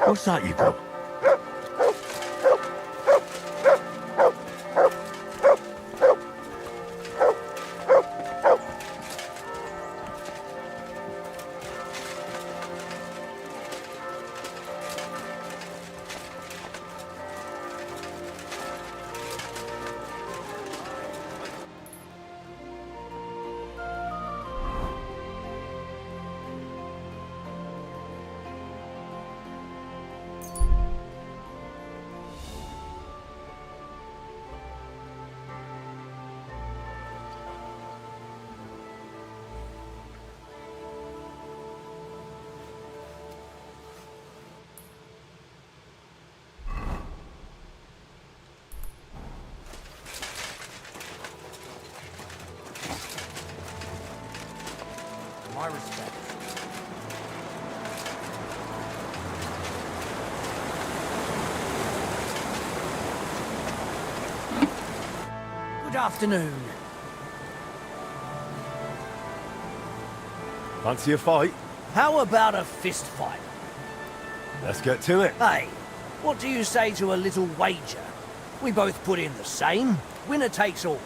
What's that you got? My respect. Good afternoon. Fancy a fight? How about a fist fight? Let's get to it. Hey, what do you say to a little wager? We both put in the same. Winner takes all.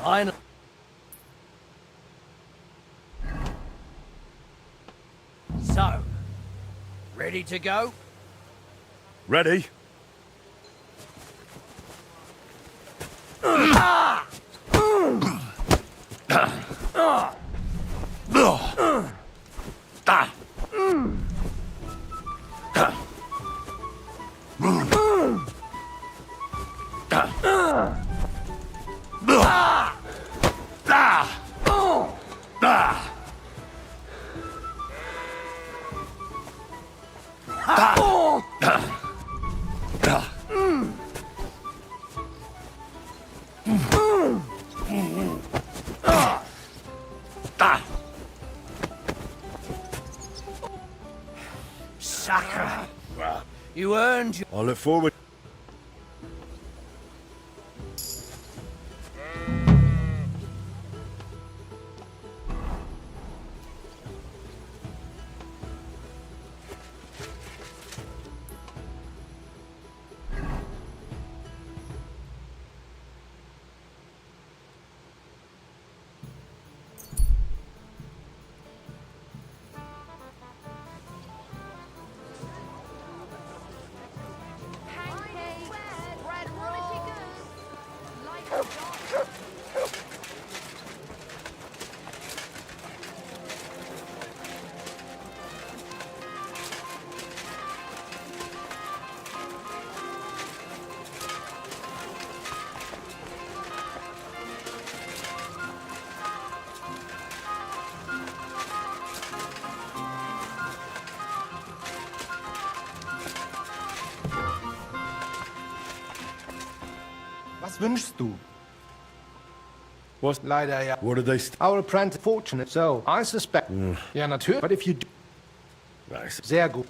Finally. So, ready to go? Ready? Sucker. You earned your... I look forward. Was wünschst du? What's... Leider ja. What did they... Our apprentice fortunate, so I suspect. Ja, natürlich. But if you do... Nice. Sehr gut.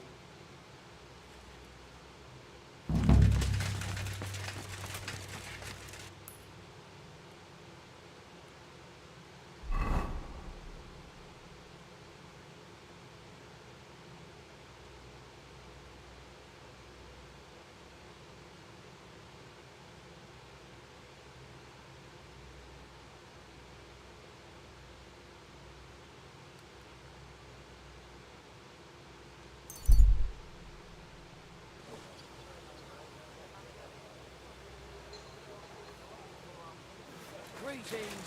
Greetings.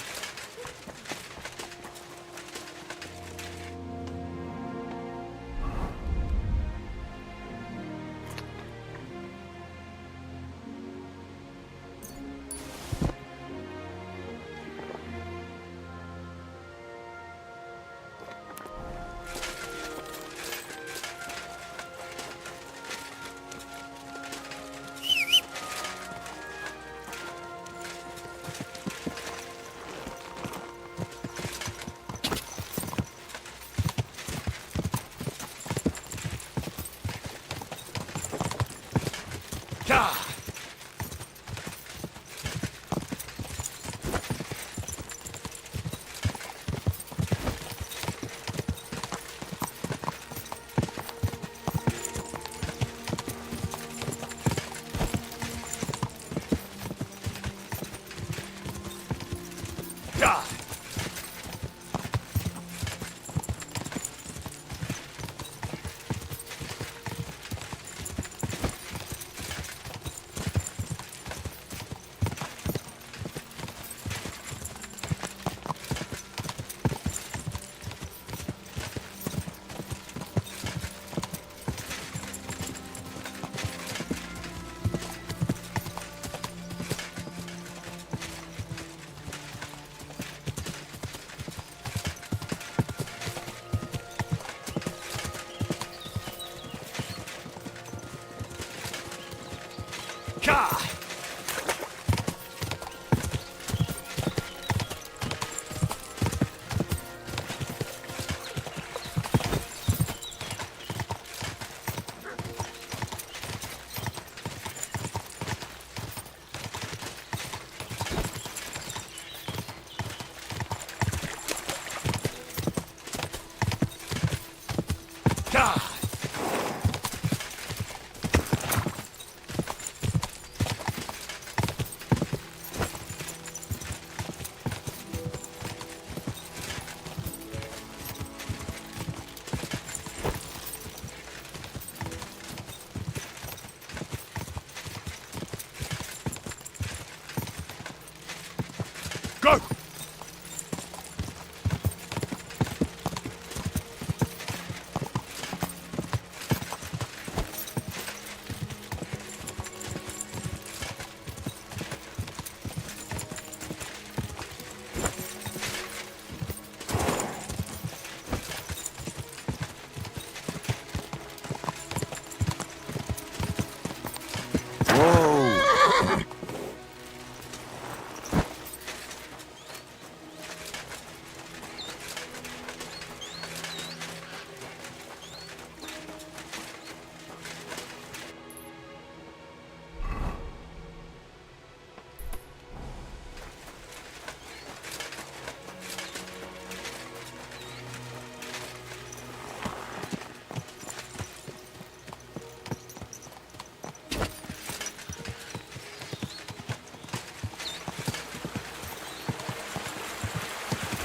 Go!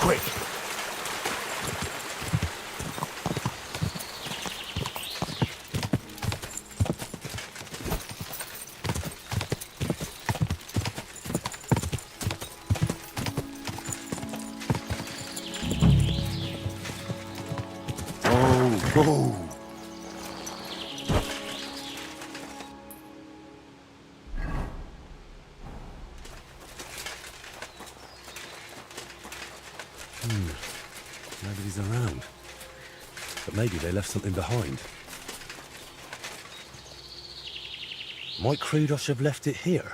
Quick. Oh. Nobody's around. But maybe they left something behind. Might Krudos have left it here?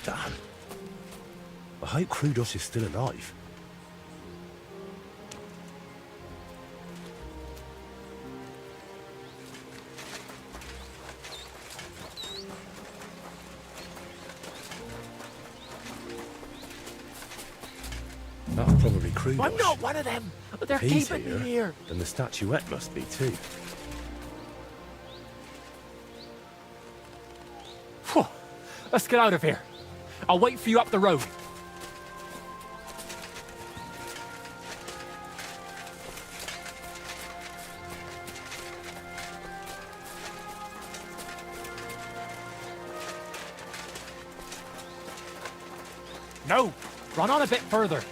Damn. I hope Krudos is still alive. That's probably Krudos. I'm not one of them. They're If he's keeping here, me here. then the statuette must be too. Phew. Let's get out of here. I'll wait for you up the road. No, run on a bit further.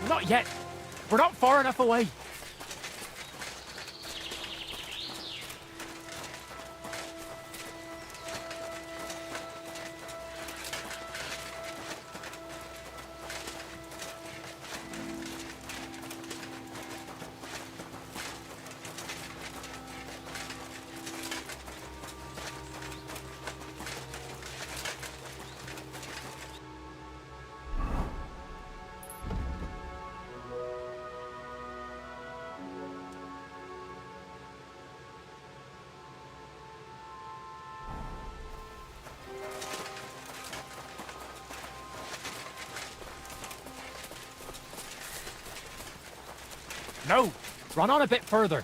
Not yet. We're not far enough away. No, run on a bit further.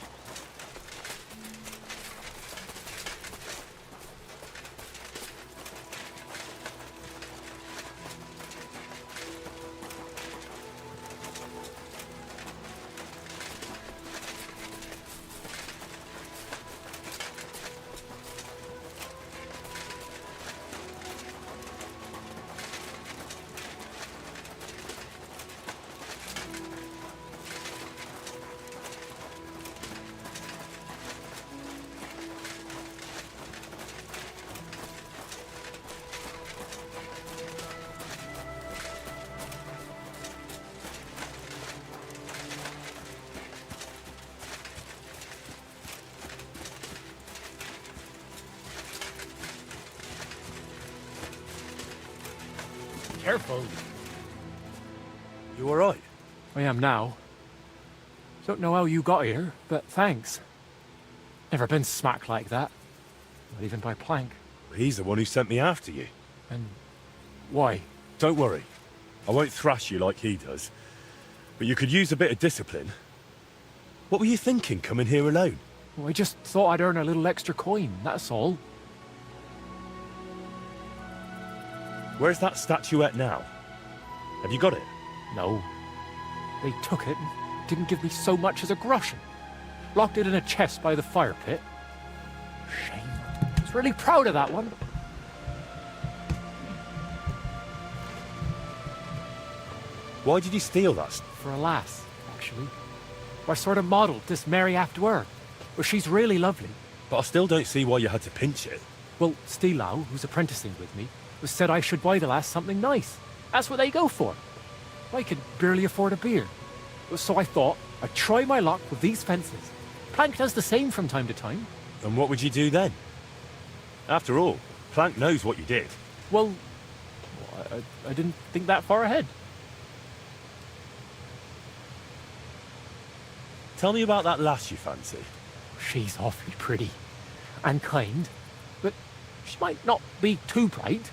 Careful. You alright? I am now. Don't know how you got here, but thanks. Never been smacked like that. Not even by Plank. He's the one who sent me after you. And why? Don't worry. I won't thrash you like he does. But you could use a bit of discipline. What were you thinking, coming here alone? Well, I just thought I'd earn a little extra coin, that's all. Where's that statuette now? Have you got it? No. They took it and didn't give me so much as a groschen. Locked it in a chest by the fire pit. Shame. I was really proud of that one. Why did you steal that? For a lass, actually. I sort of modelled this Mary after her. Well, she's really lovely. But I still don't see why you had to pinch it. Well, Stilau, who's apprenticing with me, was said I should buy the lass something nice. That's what they go for. I could barely afford a beer. So I thought I'd try my luck with these fences. Plank does the same from time to time. And what would you do then? After all, Plank knows what you did. Well, I didn't think that far ahead. Tell me about that lass you fancy. She's awfully pretty. And kind. But she might not be too bright.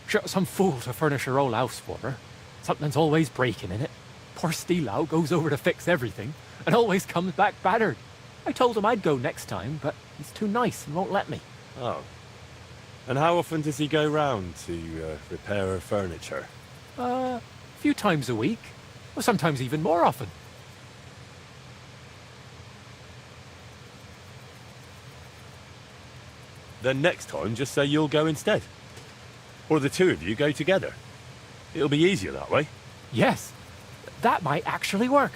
She got some fool to furnish her old house for her. Something's always breaking in it. Poor Stilau goes over to fix everything and always comes back battered. I told him I'd go next time, but he's too nice and won't let me. Oh. And how often does he go round to repair her furniture? A few times a week. Or sometimes even more often. Then next time, just say you'll go instead. Or the two of you go together. It'll be easier that way. Yes, that might actually work.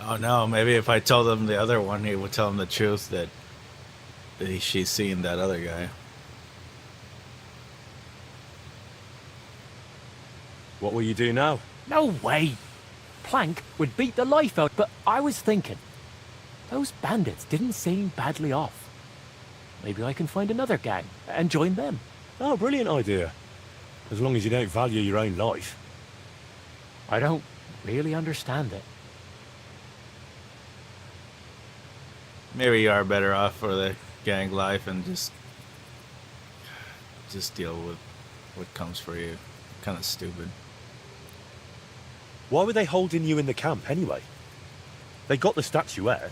Oh no, maybe if I told him the other one, he would tell him the truth that she's seen that other guy. What will you do now? No way. Plank would beat the life out, but I was thinking, those bandits didn't seem badly off. Maybe I can find another gang and join them. Oh, brilliant idea. As long as you don't value your own life. I don't really understand it. Maybe you are better off for the gang life and just deal with what comes for you. Kind of stupid. Why were they holding you in the camp anyway? They got the statuette,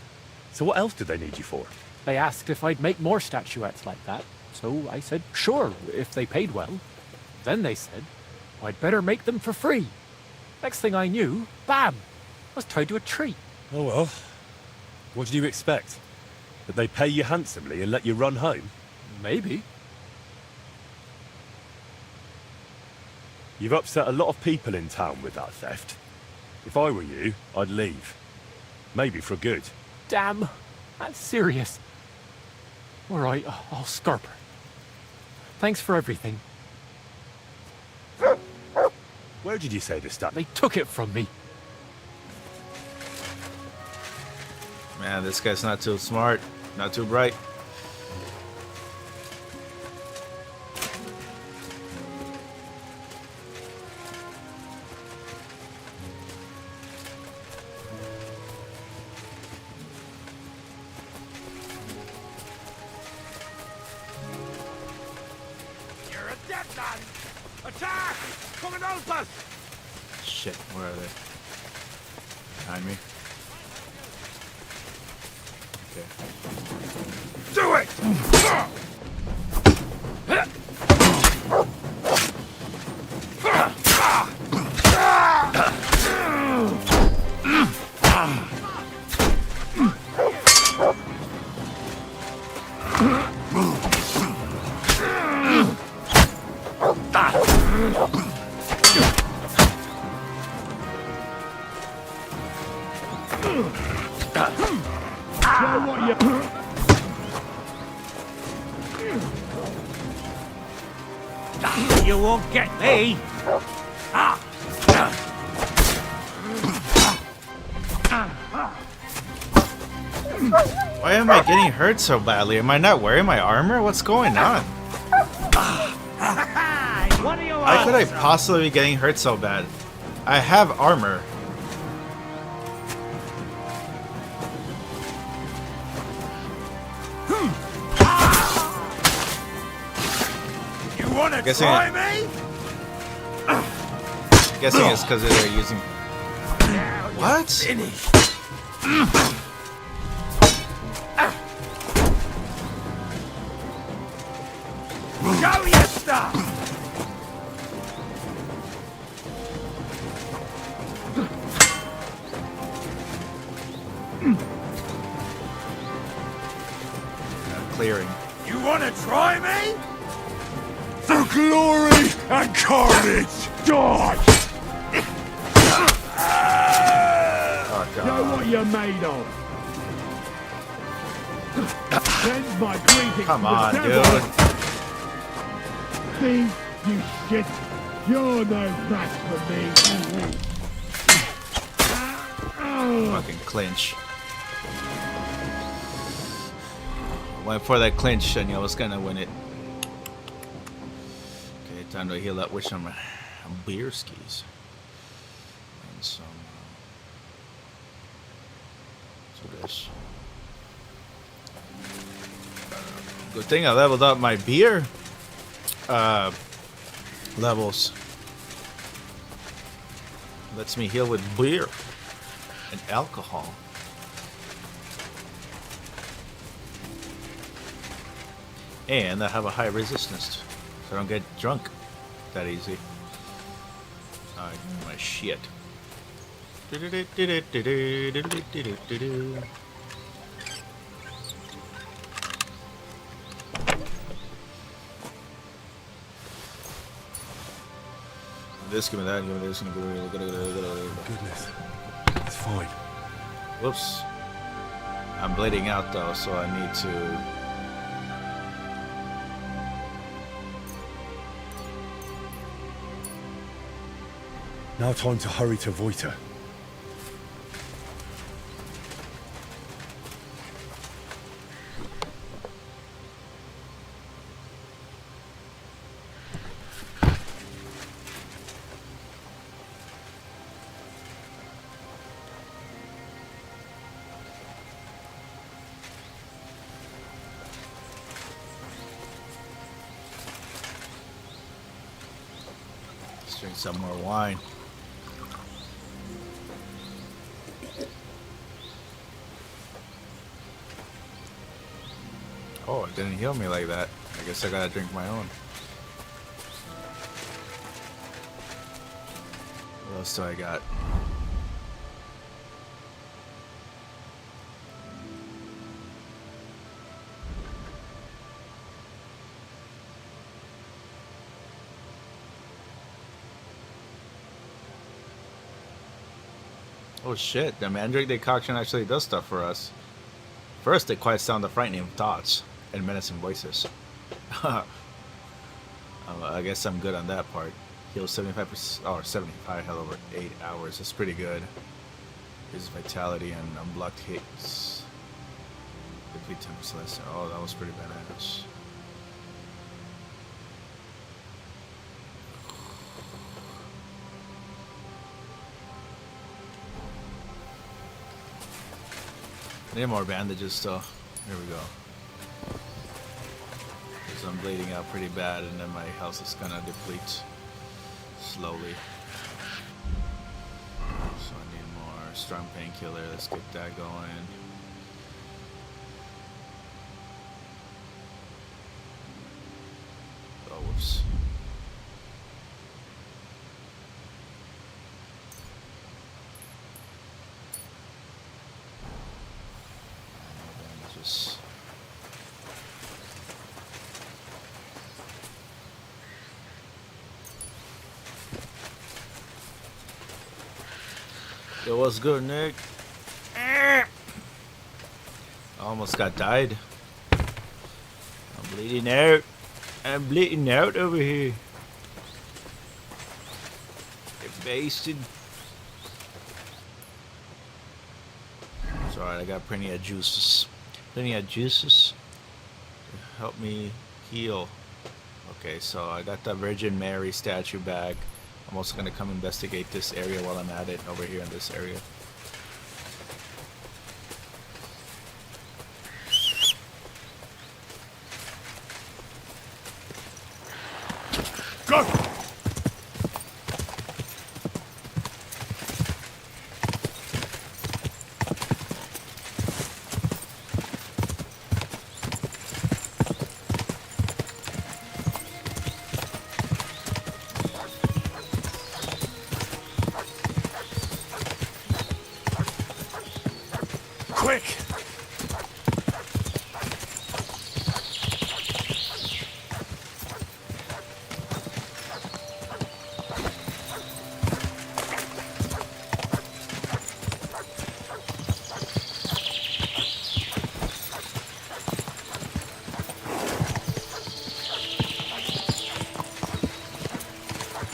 so what else did they need you for? They asked if I'd make more statuettes like that, so I said sure, if they paid well. Then they said I'd better make them for free. Next thing I knew, bam, I was tied to a tree. Oh well. What did you expect? That they pay you handsomely and let you run home? Maybe. You've upset a lot of people in town with that theft. If I were you, I'd leave. Maybe for good. Damn, that's serious. All right, I'll scarp her. Thanks for everything. Where did you say the statue? They took it from me. Man, this guy's not too smart, not too bright. You're a dead man! Attack! Come and help us! Shit, where are they? Behind me? Okay. Do it! You won't get me! Why am I getting hurt so badly? Am I not wearing my armor? What's going on? What are you How could I possibly be getting hurt so bad? I have armor. You wanna Guessing try it- me? Guessing it's because they're using. What? Finished. Show your stuff! Clearing. You wanna try me? For glory and carnage, die! Oh Know god. what you're made of. Send my greetings Come to on, the devil. dude. See, you shit. You're no match for me. Fucking clinch. Went for that clinch and I was gonna win it. Okay, time to heal up with some beer skis. And some. So this. Good thing I leveled up my beer levels. Lets me heal with beer and alcohol. And I have a high resistance, so I don't get drunk that easy. My shit. This, give me that, give me this. Goodness. It's fine. Whoops. I'm bleeding out though, so I need to. Now time to hurry to Voita. Let's drink some more wine. Oh, it didn't heal me like that. I guess I gotta drink my own. What else do I got? Oh shit, the mandrake decoction actually does stuff for us. First, it quiets down the frightening thoughts and menacing voices. I guess I'm good on that part. Heal 75% or 75 hell over 8 hours. That's pretty good. His vitality and unblocked hits. Deplete 10% less. Oh, that was pretty badass. Need more bandages still. Here we go. Because I'm bleeding out pretty bad and then my health is gonna deplete slowly. So I need more strong painkiller. Let's get that going. Oh, whoops. Bandages. Yo, what's good, Nick? I almost got died. I'm bleeding out. I'm bleeding out over here. Get basted. It's alright, I got plenty of juices. Plenty of juices to help me heal. Okay, so I got the Virgin Mary statue back. I'm also gonna come investigate this area while I'm at it over here in this area. Go! Quick!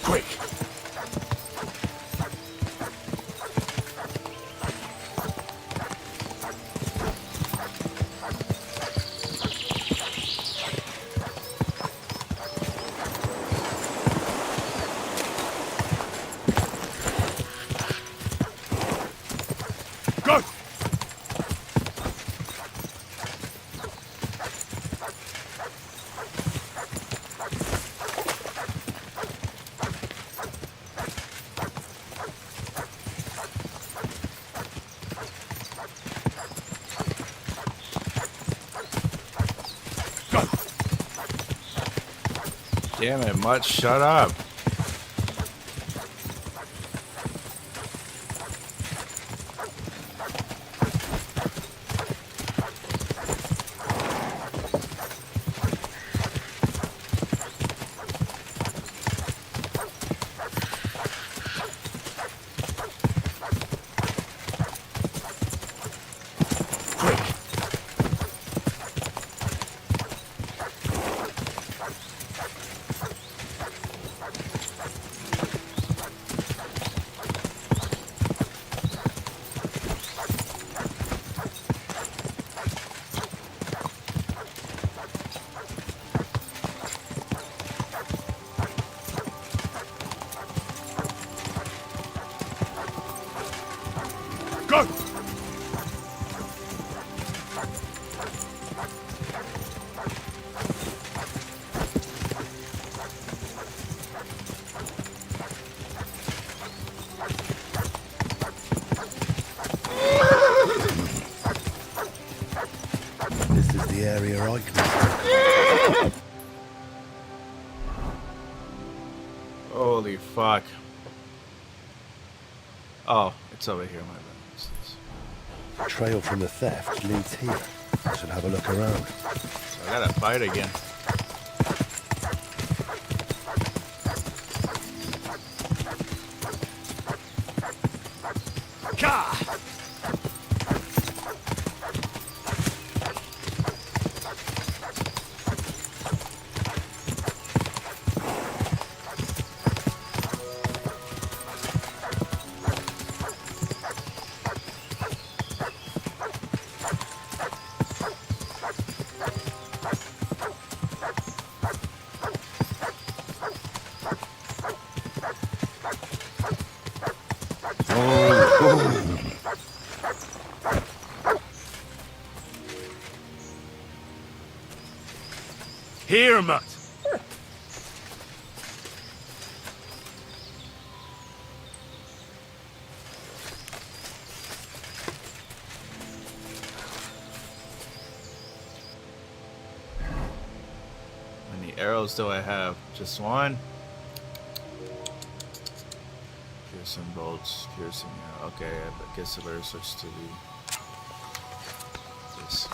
Quick! Go! Damn it, Mutt, shut up. the area I can. Holy fuck. Oh, it's over here, my bad. Trail from the theft leads here. I should have a look around. So I gotta fight again. Here, Mutt. How many arrows do I have? Just one? Piercing bolts, piercing arrow. Okay, I guess I better switch to this.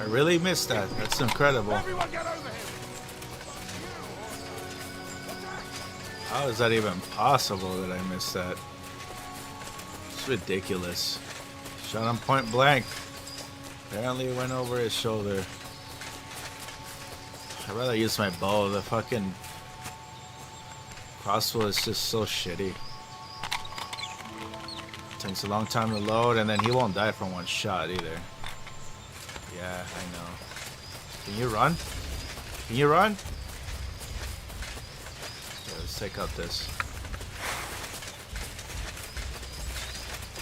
I really missed that. That's incredible. How is that even possible that I missed that? It's ridiculous. Shot him point blank. Apparently it went over his shoulder. I'd rather use my bow. The fucking crossbow is just so shitty. Takes a long time to load, and then he won't die from one shot either. Yeah, I know. Can you run? Can you run? Okay, let's take out this.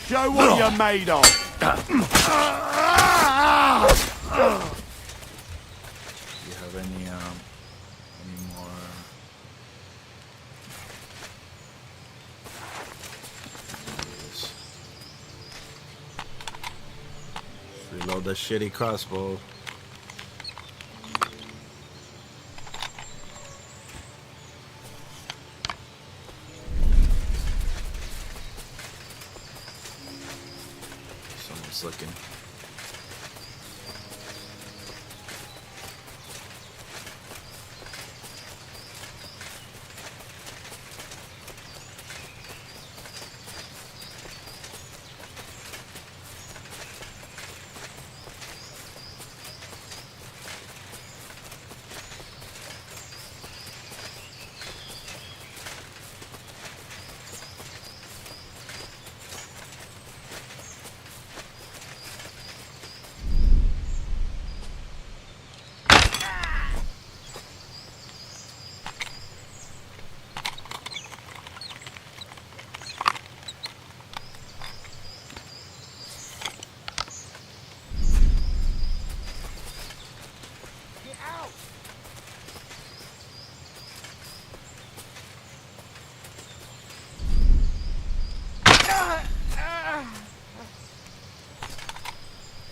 Show what you're made of. Do you have any more? Yes. Reload the shitty crossbow. Someone's looking.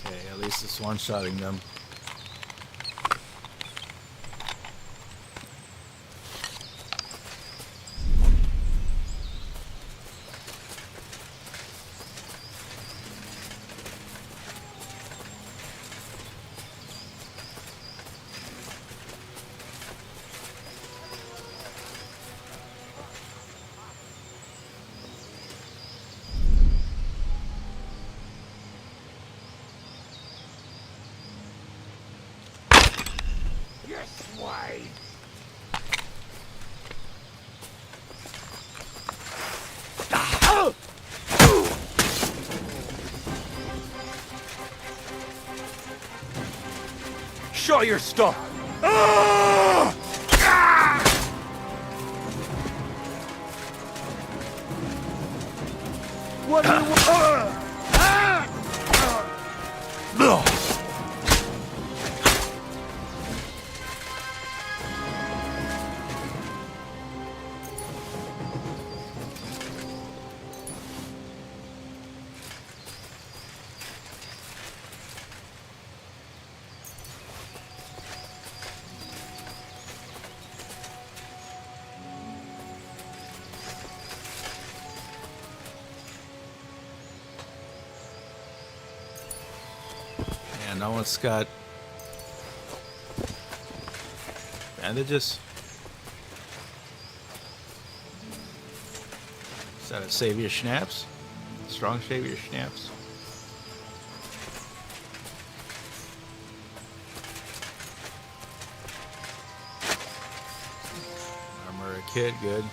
Okay, at least it's one-shotting them. swine. Show your stuff! What do you want? Yeah, no one's got bandages. Is that a savior schnapps? Strong savior schnapps? Armor a kid, good.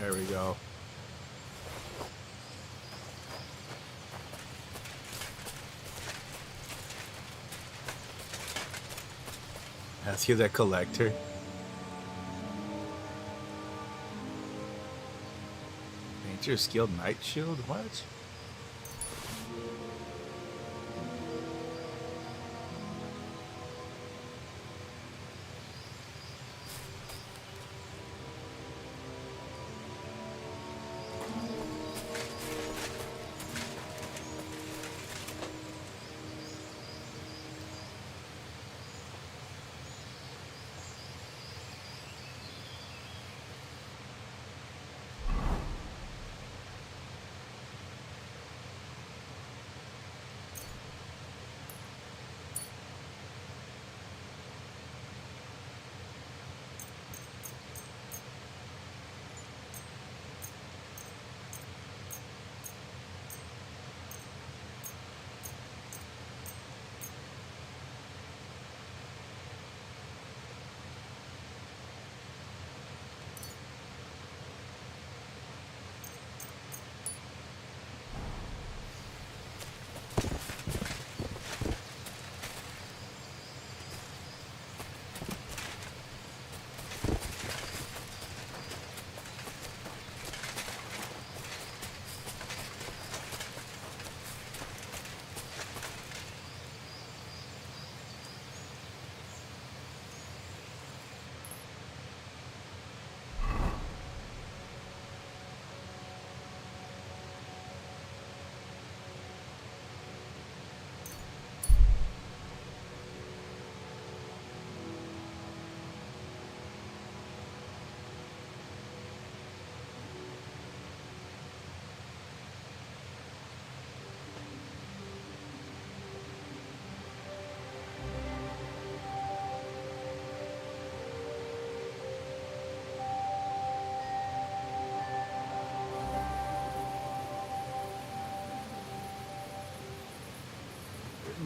There we go. Ask you that collector. Ain't your skilled knight shield? What?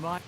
My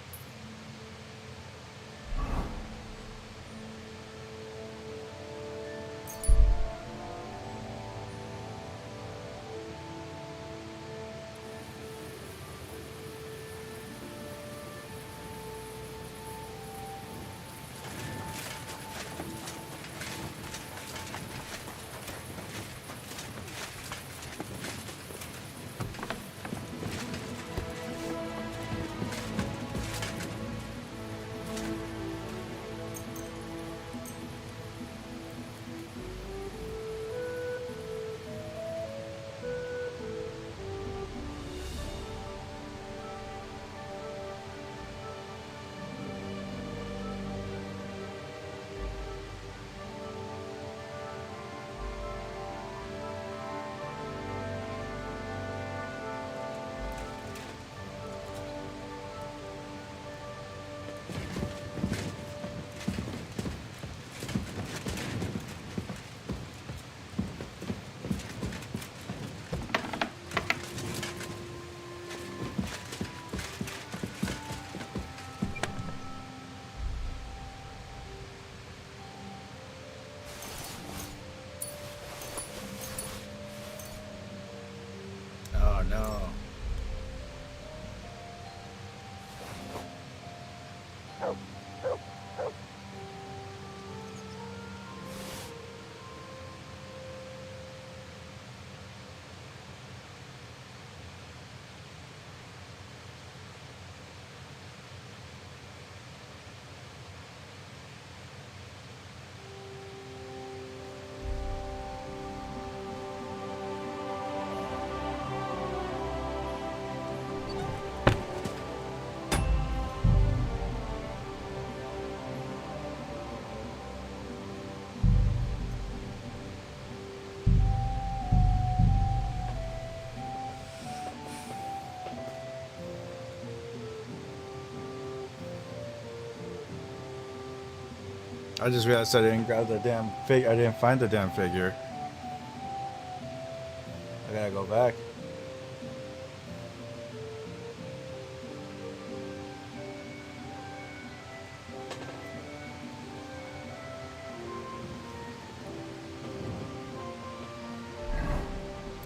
I just realized I didn't grab the damn fig. I didn't find the damn figure. I gotta go back.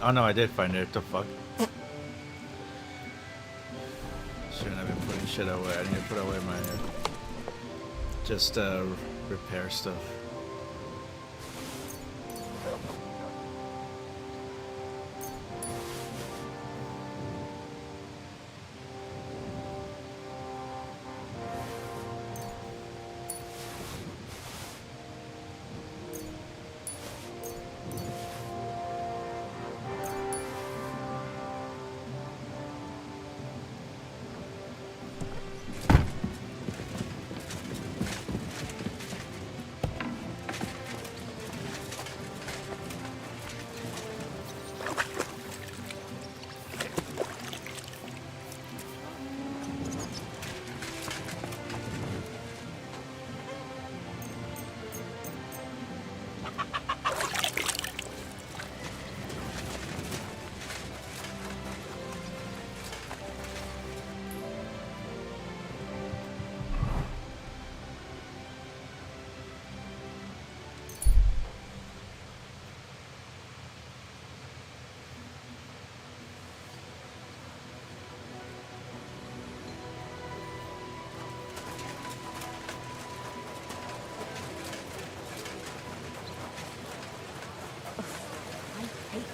Oh no, I did find it. What the fuck? Shouldn't have been putting shit away. I need to put away my just repair stuff.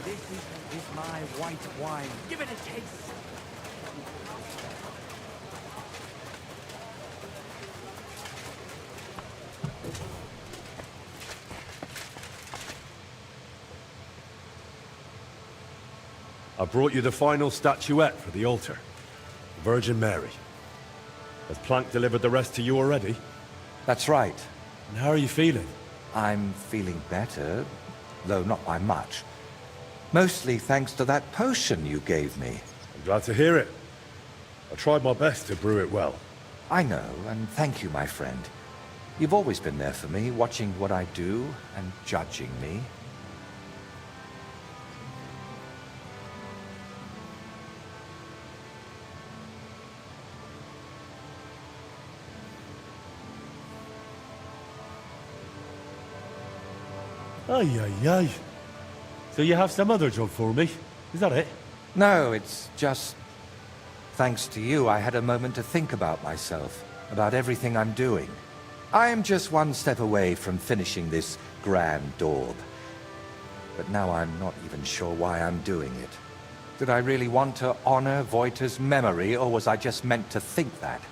This is my white wine. Give it a taste. I brought you the final statuette for the altar. The Virgin Mary. Has Plank delivered the rest to you already? That's right. And how are you feeling? I'm feeling better, though not by much. Mostly thanks to that potion you gave me. I'm glad to hear it. I tried my best to brew it well. I know, and thank you, my friend. You've always been there for me, watching what I do and judging me. Ay, ay, ay. So you have some other job for me? Is that it? No, it's just... Thanks to you, I had a moment to think about myself, about everything I'm doing. I am just one step away from finishing this grand daub. But now I'm not even sure why I'm doing it. Did I really want to honor Voita's memory, or was I just meant to think that?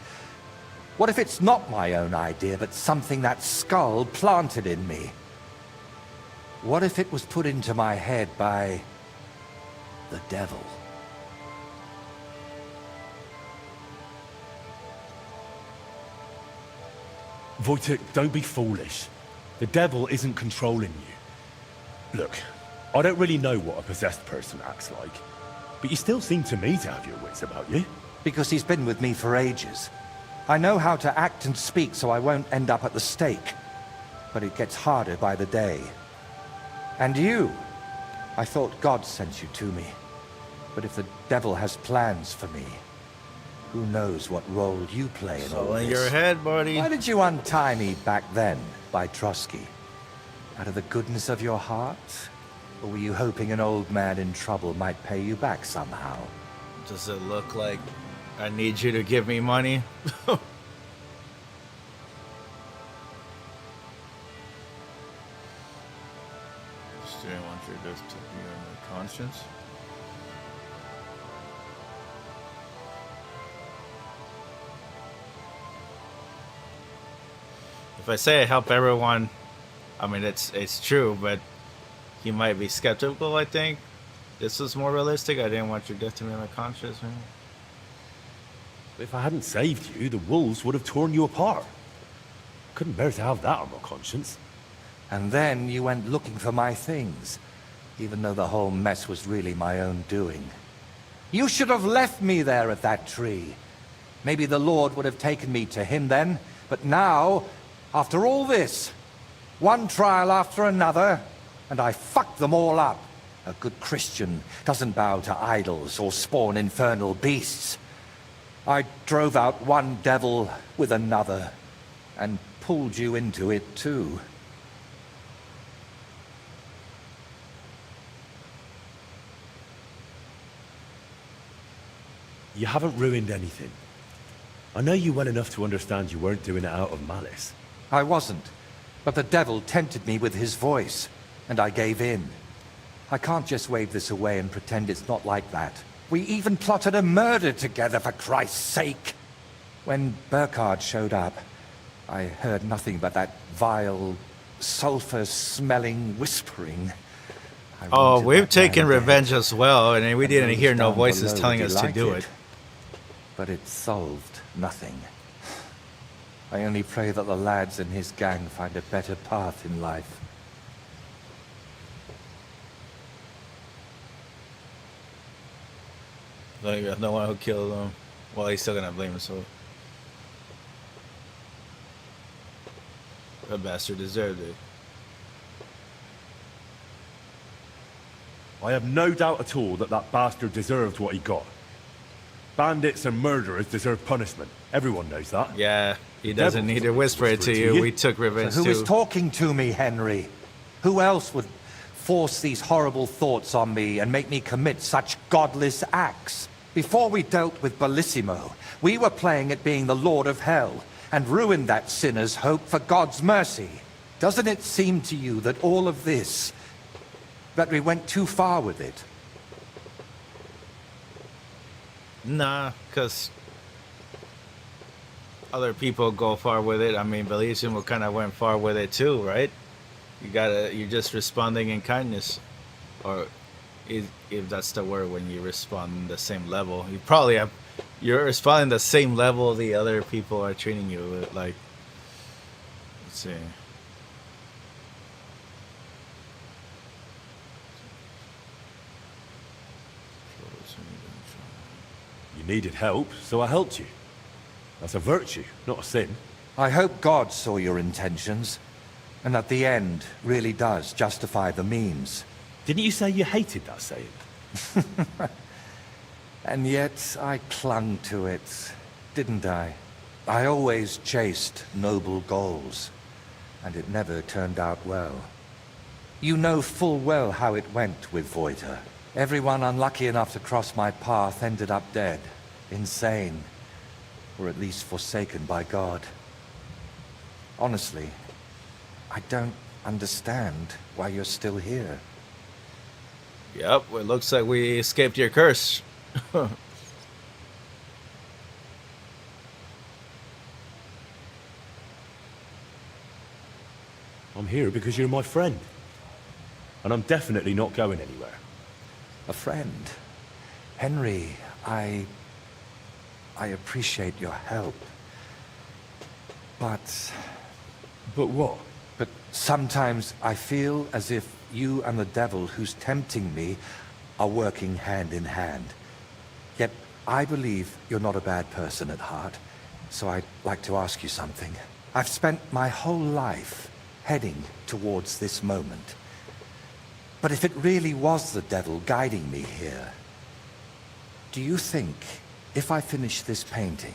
What if it's not my own idea, but something that skull planted in me? What if it was put into my head by... the devil? Wojtek, don't be foolish. The devil isn't controlling you. Look, I don't really know what a possessed person acts like, but you still seem to me to have your wits about you. Because he's been with me for ages. I know how to act and speak so I won't end up at the stake. But it gets harder by the day. And you, I thought God sent you to me. But if the devil has plans for me, who knows what role you play in all So in this? your head, buddy. Why did you untie me back then, by Trotsky? Out of the goodness of your heart? Or were you hoping an old man in trouble might pay you back somehow? Does it look like I need you to give me money? Just didn't want your death to be on my conscience. If I say I help everyone, I mean it's true, but he might be skeptical. I think this was more realistic. I didn't want your death to be on my conscience, man. If I hadn't saved you, the wolves would have torn you apart. Couldn't bear to have that on my conscience. And then you went looking for my things, even though the whole mess was really my own doing. You should have left me there at that tree. Maybe the Lord would have taken me to him then, but now After all this, one trial after another, and I fucked them all up. A good Christian doesn't bow to idols or spawn infernal beasts. I drove out one devil with another, and pulled you into it too. You haven't ruined anything. I know you well enough to understand you weren't doing it out of malice. I wasn't, but the devil tempted me with his voice, and I gave in. I can't just wave this away and pretend it's not like that. We even plotted a murder together, for Christ's sake. When Burkhard showed up, I heard nothing but that vile, sulfur-smelling whispering. I Oh, wanted we've that taken man revenge dead. as well, and we And didn't those hear no down voices below telling would us to like do it. it. But it solved nothing. I only pray that the lads in his gang find a better path in life. Like, no one who killed him. Well, he's still gonna blame himself. That bastard deserved it. I have no doubt at all that that bastard deserved what he got. Bandits and murderers deserve punishment. Everyone knows that. Yeah, he doesn't Devil need to whisper it to you. We took revenge Who is too. talking to me, Henry? Who else would force these horrible thoughts on me and make me commit such godless acts? Before we dealt with Bellissimo, we were playing at being the Lord of Hell and ruined that sinner's hope for God's mercy. Doesn't it seem to you that all of this, that we went too far with it? Nah, because other people go far with it. I mean, Bellissimo kind of went far with it too, right? You're just responding in kindness. Or if that's the word, when you respond the same level. You're responding the same level the other people are treating you with, like, let's see. You needed help, so I helped you. That's a virtue, not a sin. I hope God saw your intentions, and that the end really does justify the means. Didn't you say you hated that saying? And yet I clung to it, didn't I? I always chased noble goals, and it never turned out well. You know full well how it went with Voiter. Everyone unlucky enough to cross my path ended up dead, insane, or at least forsaken by God. Honestly, I don't understand why you're still here. Yep, well, it looks like we escaped your curse. I'm here because you're my friend. And I'm definitely not going anywhere. A friend. Henry, I appreciate your help. But But what? sometimes I feel as if you and the devil who's tempting me are working hand in hand. Yet I believe you're not a bad person at heart, so I'd like to ask you something. I've spent my whole life heading towards this moment. But if it really was the devil guiding me here, do you think if I finish this painting,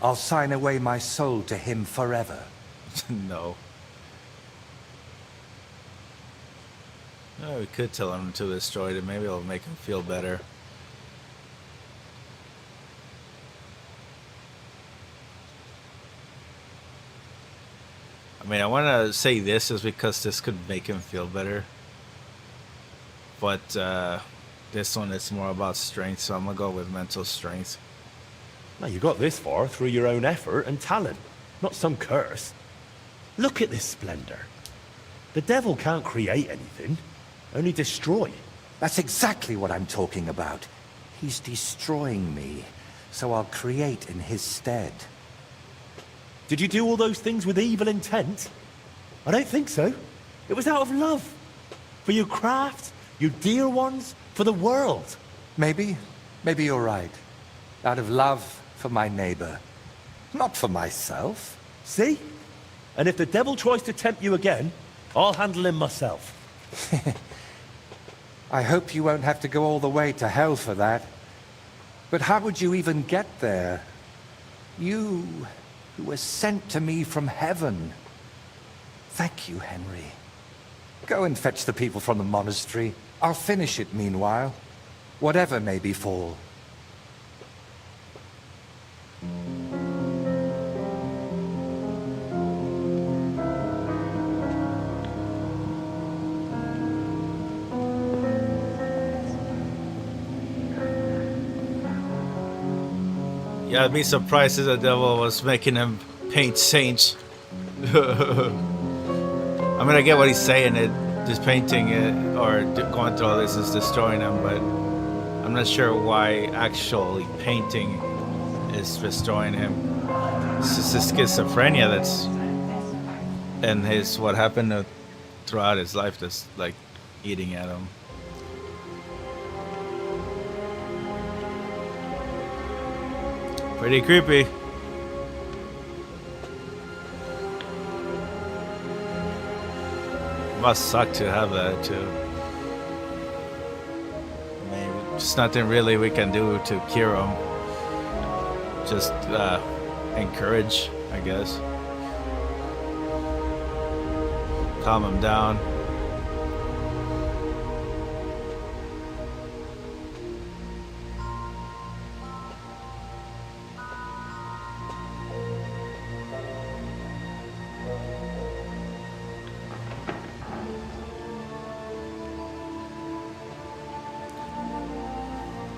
I'll sign away my soul to him forever? No. Oh, we could tell him to destroy it. Maybe it'll make him feel better. I mean, I want to say this is because this could make him feel better. But this one is more about strength, so I'm going to go with mental strength. Now, you got this far through your own effort and talent, not some curse. Look at this splendor. The devil can't create anything, only destroy. That's exactly what I'm talking about. He's destroying me, so I'll create in his stead. Did you do all those things with evil intent? I don't think so. It was out of love. For your craft, your dear ones, for the world. Maybe you're right. Out of love for my neighbor. Not for myself. See? And if the devil tries to tempt you again, I'll handle him myself. I hope you won't have to go all the way to hell for that. But how would you even get there? You, who were sent to me from heaven. Thank you, Henry. Go and fetch the people from the monastery. I'll finish it meanwhile, whatever may befall. Yeah, I'd be surprised if the devil was making him paint saints. I mean, I get what he's saying. Just painting it or going through all this is destroying him, but I'm not sure why actually painting is destroying him. It's just his schizophrenia that's, and his what happened throughout his life that's like eating at him. Pretty creepy. Must suck to have that too. I mean, just nothing really we can do to cure him. Just encourage, I guess. Calm him down.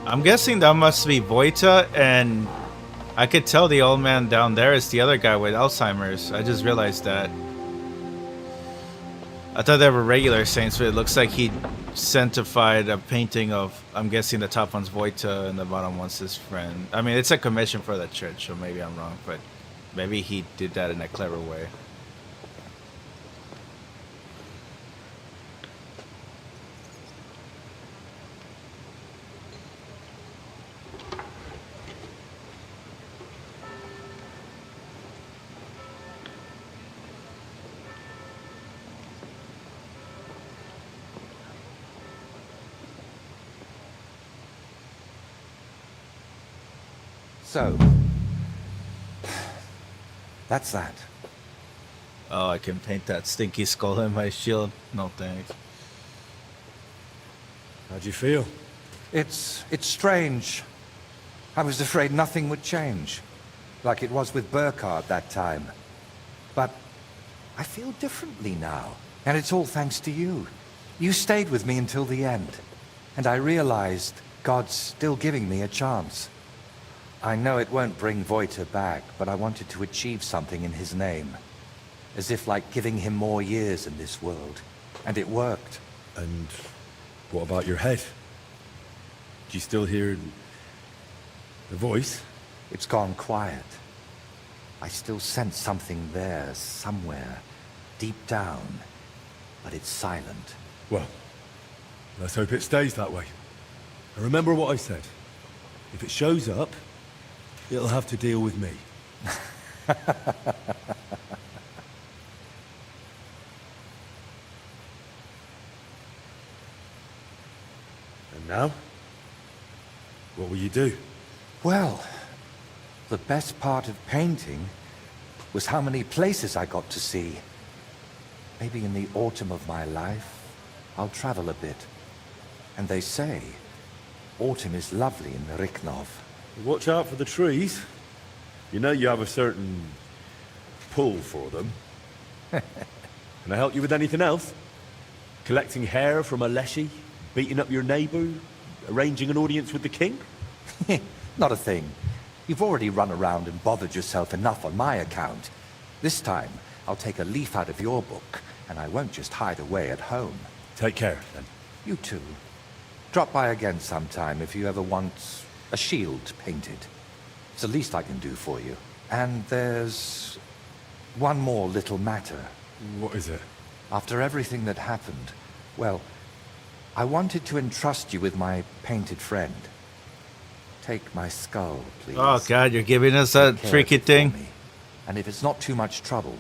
I'm guessing that must be Vojta, and I could tell the old man down there is the other guy with Alzheimer's. I just realized that. I thought they were regular saints, but it looks like he sanctified a painting of, I'm guessing the top one's Vojta and the bottom one's his friend. I mean, it's a commission for the church, so maybe I'm wrong, but maybe he did that in a clever way. So, that's that. Oh, I can paint that stinky skull in my shield. No thanks. How'd you feel? It's strange. I was afraid nothing would change, like it was with Burkhard that time. But I feel differently now, and it's all thanks to you. You stayed with me until the end, and I realized God's still giving me a chance. I know it won't bring Vojta back, but I wanted to achieve something in his name. As if like giving him more years in this world. And it worked. And what about your head? Do you still hear the voice? It's gone quiet. I still sense something there, somewhere, deep down. But it's silent. Well, let's hope it stays that way. And remember what I said. If it shows up, it'll have to deal with me. And now? What will you do? Well, the best part of painting was how many places I got to see. Maybe in the autumn of my life, I'll travel a bit. And they say, autumn is lovely in Riknov. Watch out for the trees. You know you have a certain pull for them. Can I help you with anything else? Collecting hair from a leshy? Beating up your neighbour? Arranging an audience with the king? Not a thing. You've already run around and bothered yourself enough on my account. This time, I'll take a leaf out of your book, and I won't just hide away at home. Take care, then. You too. Drop by again sometime if you ever want a shield painted. It's the least I can do for you. And there's one more little matter. What is it? After everything that happened, well, I wanted to entrust you with my painted friend. Take my skull, please. Oh god, you're giving us that Take care tricky of it for thing. me. And if it's not too much trouble,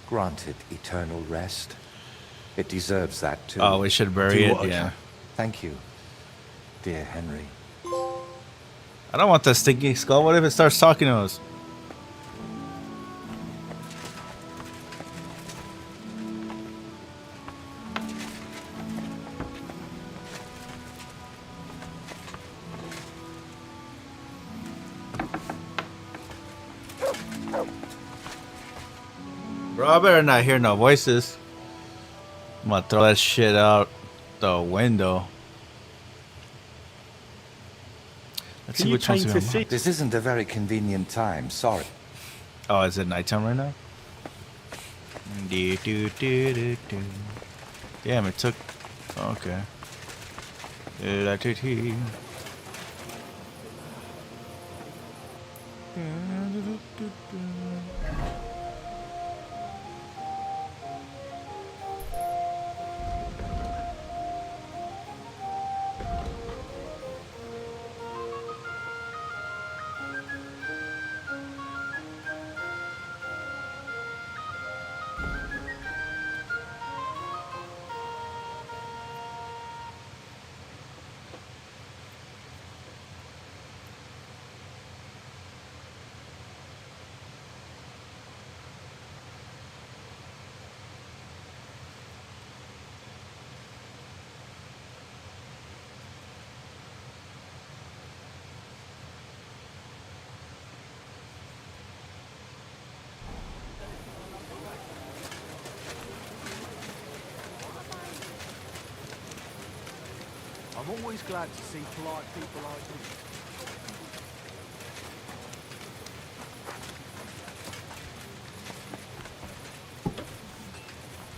grant it eternal rest. It deserves that too. Oh, we should bury Do it. what I Yeah. can. Thank you, dear Henry. I don't want that stinking skull. What if it starts talking to us? Bro, I better not hear no voices. I'm gonna throw that shit out the window. Let's Can see you which one's paint gonna a scene? This isn't a very convenient time, sorry. Oh, is it nighttime right now? Damn, it took. Okay. I'm always glad to see polite people like you.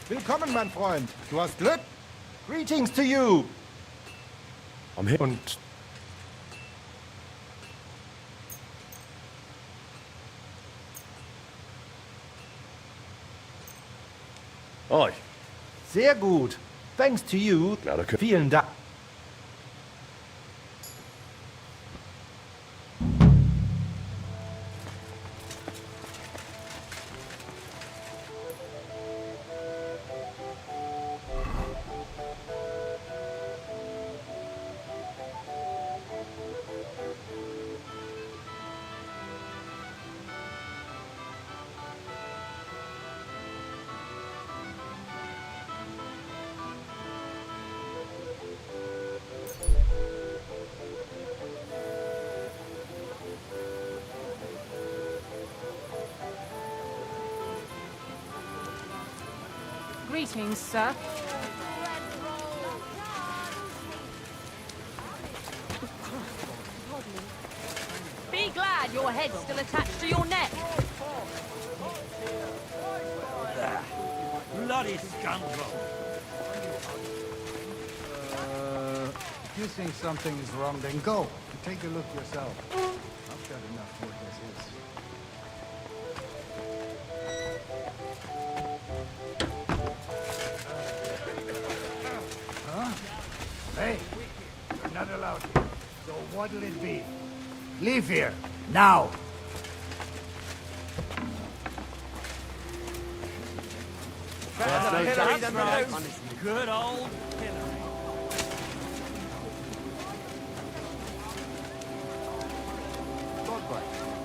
Willkommen, mein Freund. Du hast Glück. Greetings to you. I'm here. Und Aye. sehr gut. Thanks to you. Glad I could. Vielen Dank. Greetings, sir. Be glad your head's still attached to your neck. Bloody scoundrel! If you think something is wrong, then go and take a look yourself. I've got enough work as is. Huh? Hey, you're not allowed here. So what'll it be? Leave here, now! Good old Hillary.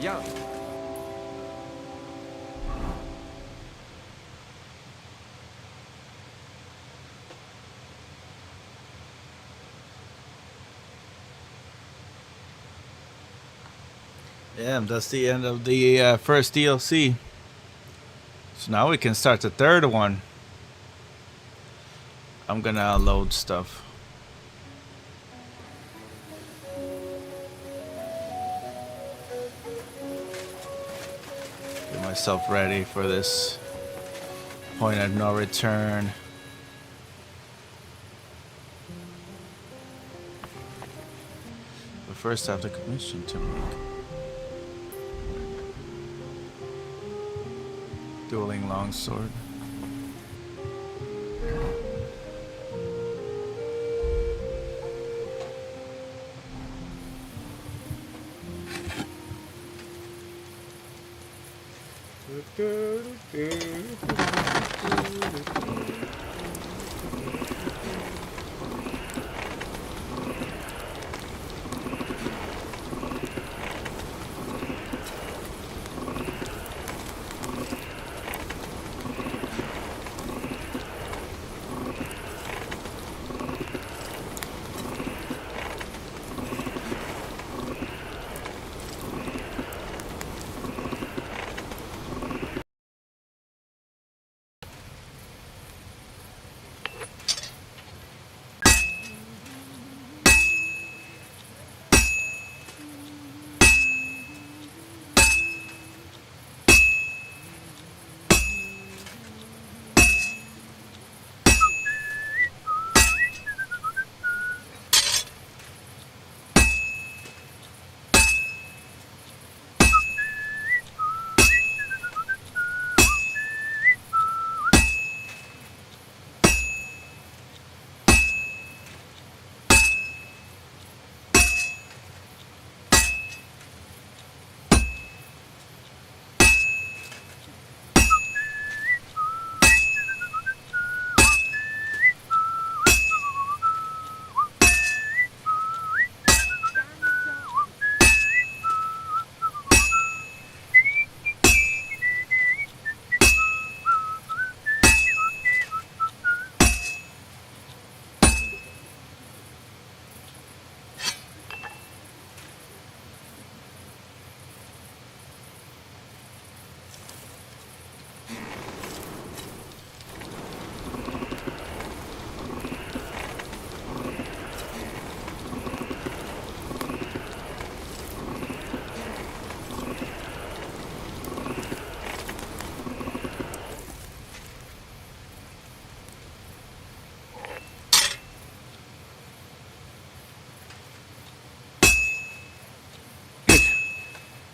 Ja. Yeah, that's the end of the first DLC. So now we can start the third one. I'm gonna load stuff. Get myself ready for this point of no return. But first I have the commission to make. Dueling longsword.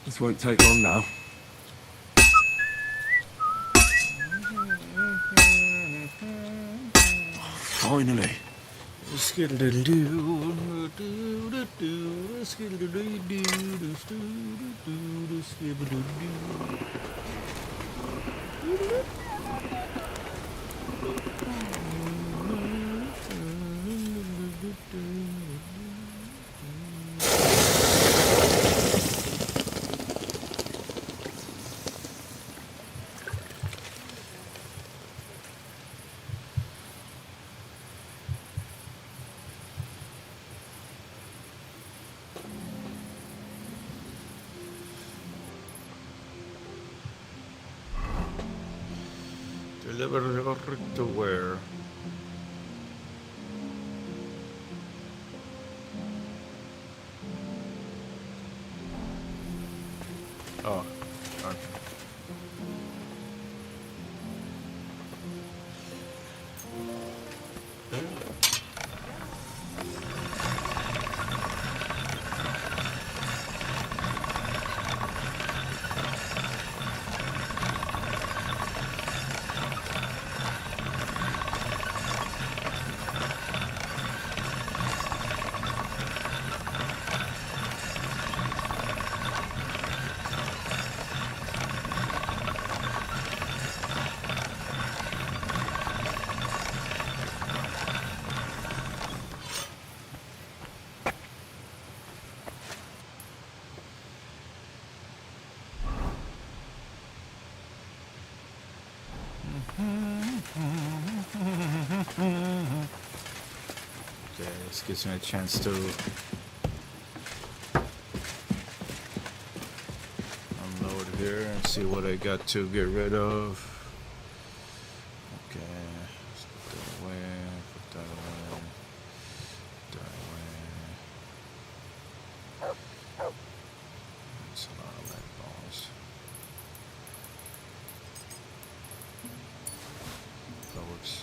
This won't take long now. Finally. Deliver to where? Oh, okay. Okay, this gives me a chance to unload here and see what I got to get rid of. Okay, let's put that away, put that away, put that away. That's a lot of lead balls. That works.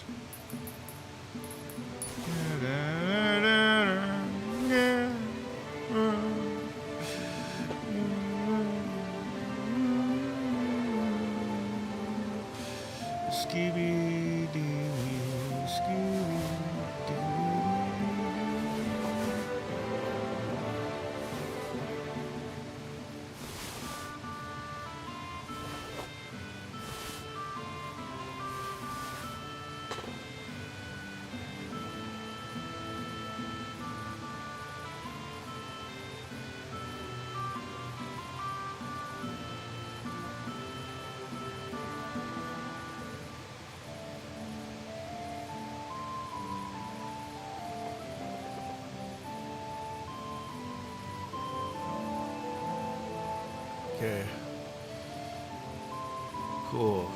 Okay. Cool.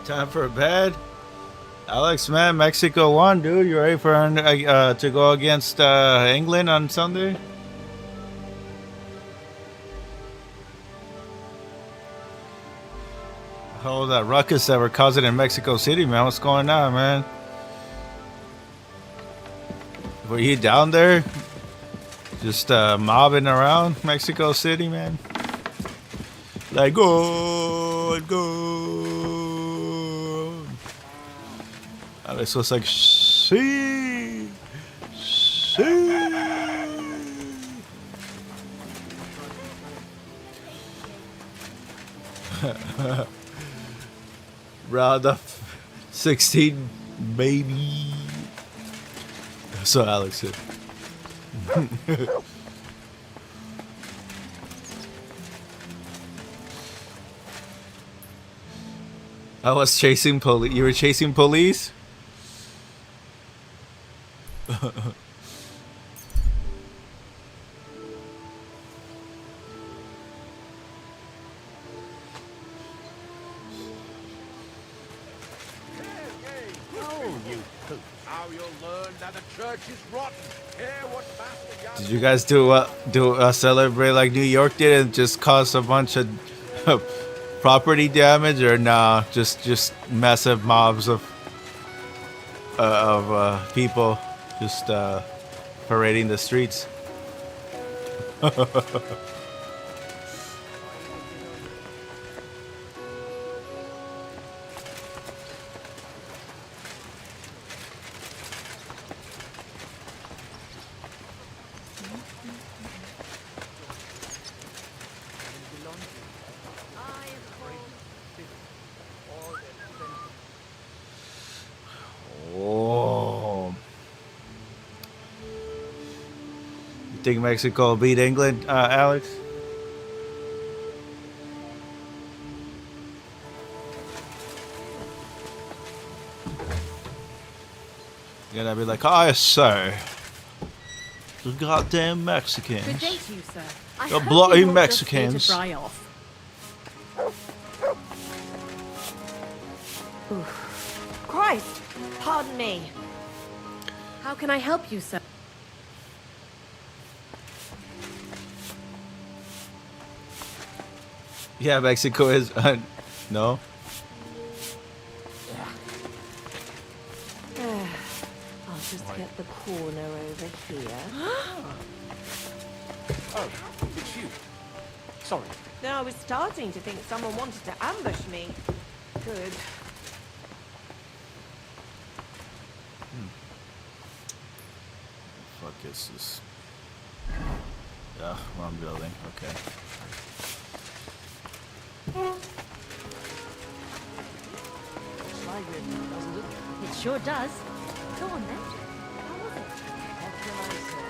Time for bed. Alex, man, Mexico won, dude. You ready for to go against England on Sunday? Oh, that ruckus that we're causing in Mexico City, man. What's going on, man? Were you down there? Just mobbing around Mexico City, man? Like, go, go. Alex was like, see. Round of 16, baby. That's what Alex said. I was chasing police. You were chasing police? Did you guys do celebrate like New York did and just cause a bunch of property damage, or nah? Just massive mobs of people just parading the streets. Think Mexico will beat England, Alex? You're gonna be like, oh, sir. The goddamn Mexicans. Good day to you, sir. I The hope bloody you're not just here to Mexicans. dry off. Oof. Christ! Pardon me. How can I help you, sir? Yeah, Mexico is. No. I'll just get the corner over here. Oh, it's you. Sorry. No, I was starting to think someone wanted to ambush me. Good. Fuck is this? Yeah, wrong building. Okay. It sure does. Go on then. How was it? What can I say?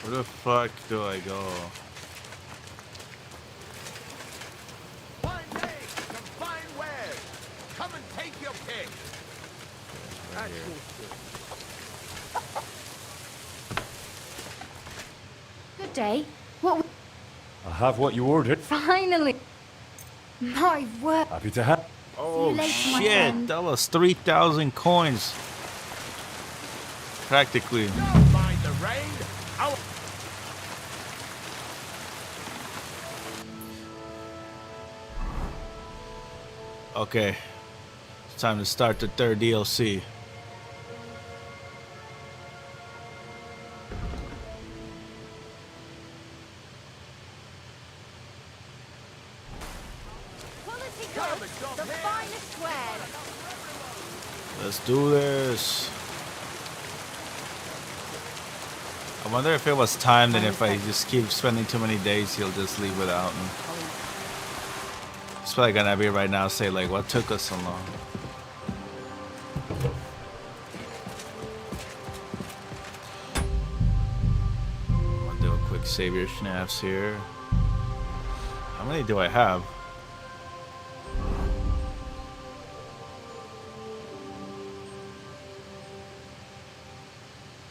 Where the fuck do I go? Fine day, some fine wares. Come and take your pick. Good day. What? I have what you ordered. Finally. My word. Happy to have. Oh later, my shit! friend. That was 3,000 coins. practically. Don't mind the rain. Okay, it's time to start the third DLC. Quality goods, the finest wares. Let's do this. I wonder if it was timed, and if I just keep spending too many days, he'll just leave without me. It's probably gonna be right now, say like, what took us so long? I'll do a quick save your snaps here. How many do I have?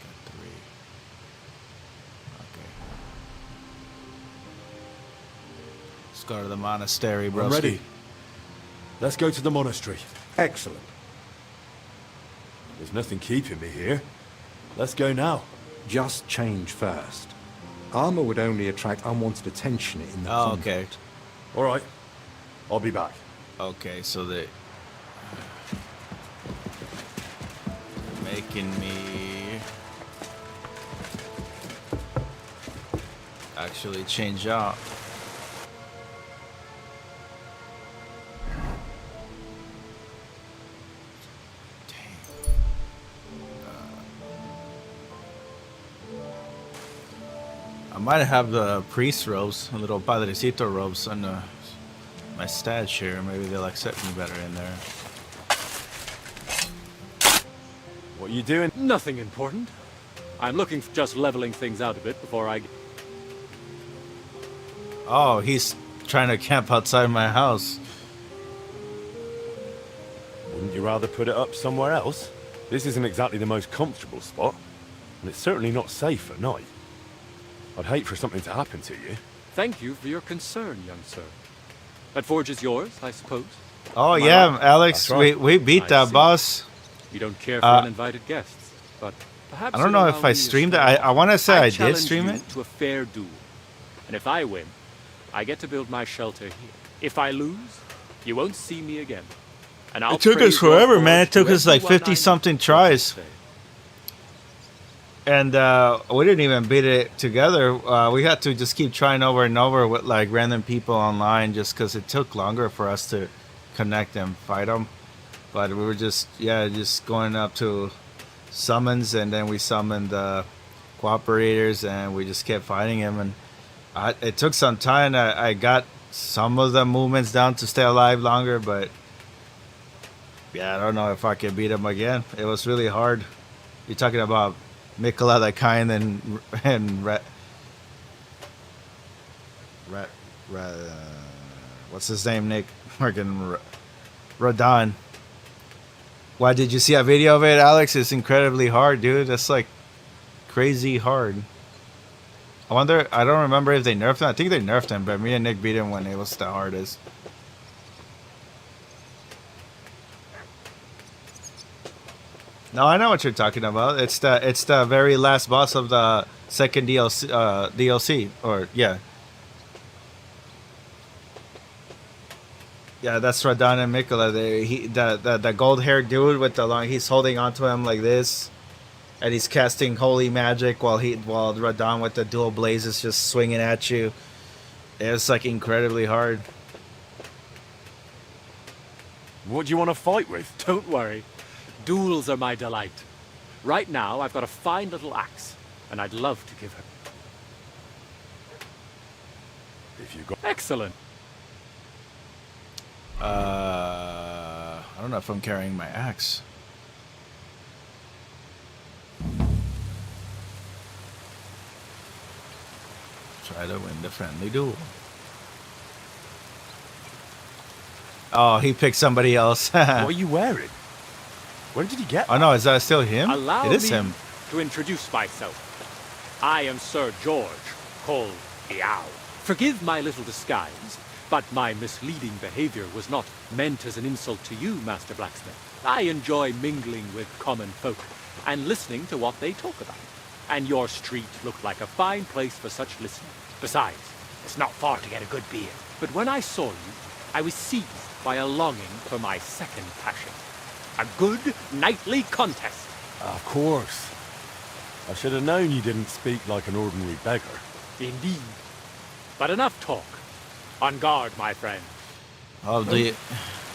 Got 3. Okay. Let's go to the monastery, bro. I'm ready. Let's go to the monastery. Excellent. There's nothing keeping me here. Let's go now. Just change first. Armor would only attract unwanted attention in the Oh, convent. okay. All right. I'll be back. Okay, so they're making me actually change out. I might have the priest robes, little padrecito robes on my stash here. Maybe they'll accept me better in there. What are you doing? Nothing important. I'm looking for just leveling things out a bit before I... Oh, he's trying to camp outside my house. Wouldn't you rather put it up somewhere else? This isn't exactly the most comfortable spot, and it's certainly not safe at night. I'd hate for something to happen to you. Thank you for your concern, young sir. That forge is yours, I suppose? Oh yeah, Alex, That's right. we beat I that see. boss. You don't care for uninvited guests, but perhaps I don't you'll know allow if I me a streamed it. small I want to say I did challenge stream you it. to a fair duel. And if I win, I get to build my shelter here. If I lose, you won't see me again. And I'll It took us praise your forever, man. forge It took to us like everyone I 50 know. something What do you tries. say? And we didn't even beat it together. We had to just keep trying over and over with like random people online, just because it took longer for us to connect and fight them. But we were just going up to summons, and then we summoned cooperators, and we just kept fighting him. And it took some time. I got some of the movements down to stay alive longer, but yeah, I don't know if I can beat him again. It was really hard. You're talking about Mikola the Kind and what's his name, Nick? Fucking Radon. Why, did you see a video of it, Alex? It's incredibly hard, dude. That's like crazy hard. I wonder, I don't remember if they nerfed him. I think they nerfed him, but me and Nick beat him when it was the hardest. No, I know what you're talking about. It's the very last boss of the second DLC, or yeah. Yeah, that's Radon and Mikola. The gold-haired dude with the long, he's holding onto him like this, and he's casting holy magic while Radon with the dual blaze is just swinging at you. It's like incredibly hard. What do you want to fight with? Don't worry. Duels are my delight. Right now, I've got a fine little axe, and I'd love to give her. If you got... Excellent. I don't know if I'm carrying my axe. Try to win the friendly duel. Oh, he picked somebody else. What are you wearing? Where did you get Oh no, is that still him? Allow It is me him. to introduce myself. I am Sir George, called the Owl. Forgive my little disguise, but my misleading behavior was not meant as an insult to you, Master Blacksmith. I enjoy mingling with common folk, and listening to what they talk about. And your street looked like a fine place for such listening. Besides, it's not far to get a good beer. But when I saw you, I was seized by a longing for my second passion. A good knightly contest. Of course. I should have known you didn't speak like an ordinary beggar. Indeed. But enough talk. On guard, my friend. Oh, do you,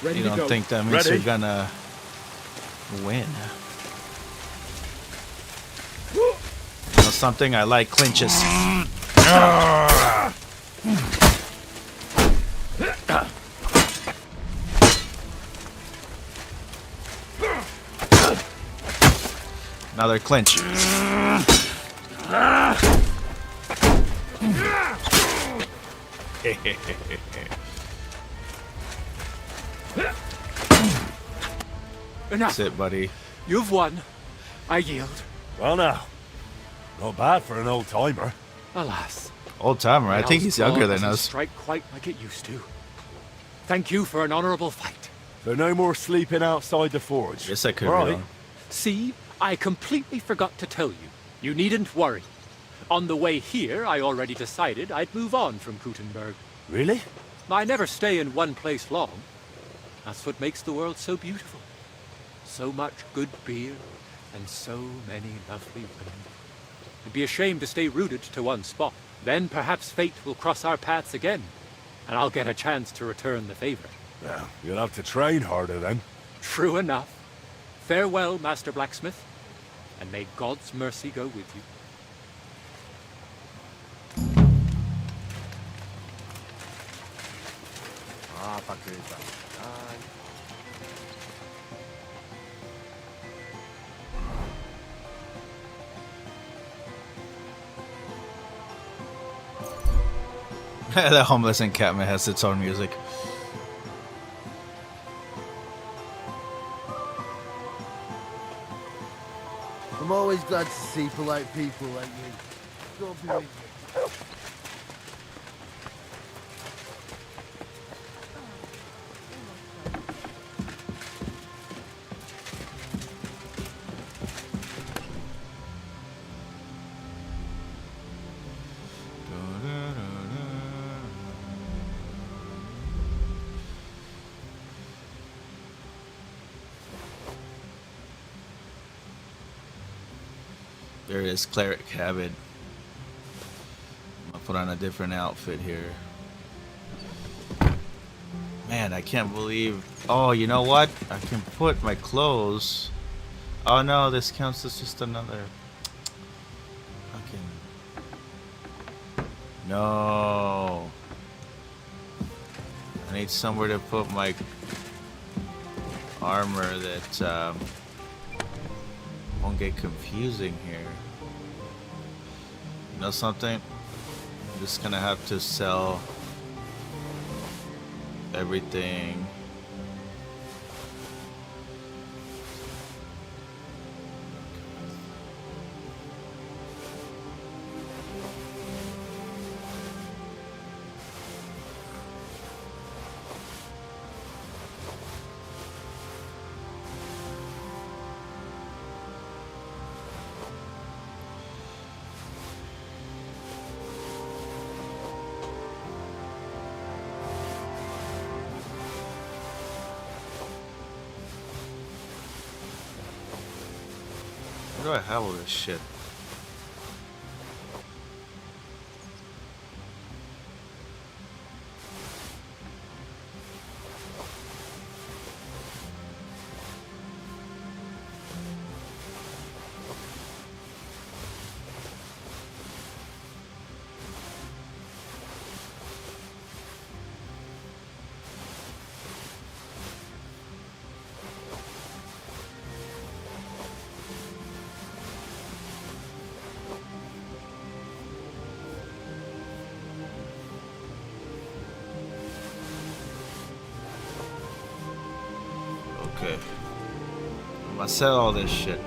Ready you to don't go. think that means Ready? you're gonna win? You know something? I like clinches. Another clinch. Enough. That's it, buddy. You've won. I yield. Well now, not bad for an old-timer. Alas. Old timer. I think he's younger than doesn't us. strike quite like it used to. Thank you for an honorable fight. So no more sleeping outside the forge. Guess I could be Right. wrong. See, I completely forgot to tell you. You needn't worry. On the way here, I already decided I'd move on from Gutenberg. Really? I never stay in one place long. That's what makes the world so beautiful. So much good beer, and so many lovely women. It'd be a shame to stay rooted to one spot. Then perhaps fate will cross our paths again, and I'll get a chance to return the favor. Well, you'll have to train harder then. True enough. Farewell, Master Blacksmith, and may God's mercy go with you. The homeless encampment has its own music. I'm always glad to see polite people like you. God be with you. There is cleric cabin. I'm gonna put on a different outfit here. Man, I can't believe. Oh, you know what? I can put my clothes. Oh no, this counts as just another. Fucking. No. I need somewhere to put my armor that won't get confusing here. You know something? I'm just gonna have to sell everything. Where do I have all this shit? Okay. I'm gonna sell all this shit.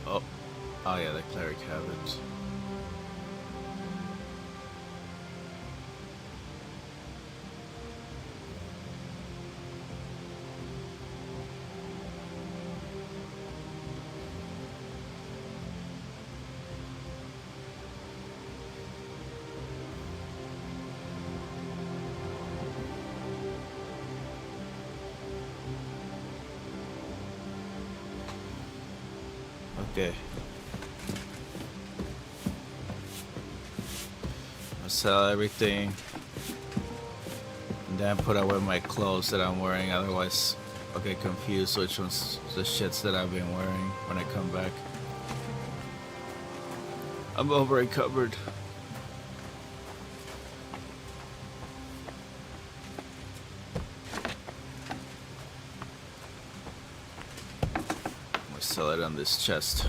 Oh. Oh yeah, the cleric habits. Okay. I'll sell everything. And then put away my clothes that I'm wearing. Otherwise, I'll get confused which one's the shits that I've been wearing when I come back. I'm over encumbered. I'm gonna sell it on this chest.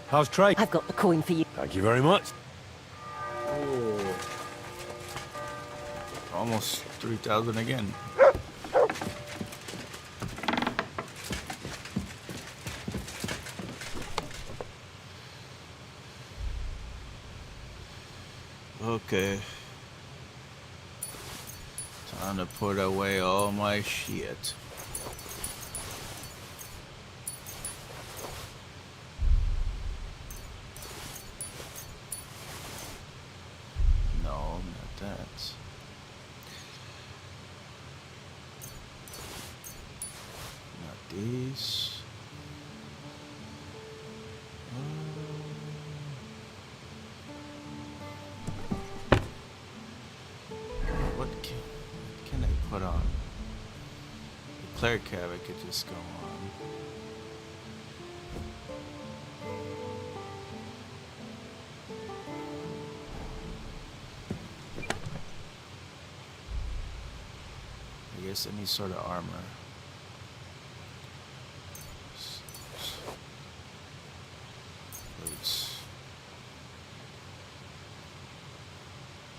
How's trade? I've got the coin for you. Thank you very much. Oh. Almost 3,000 again. Okay. Time to put away all my shit. No, not that. Not these. What can I put on? The cleric cab I could just go on. I guess any sort of armor. Boots.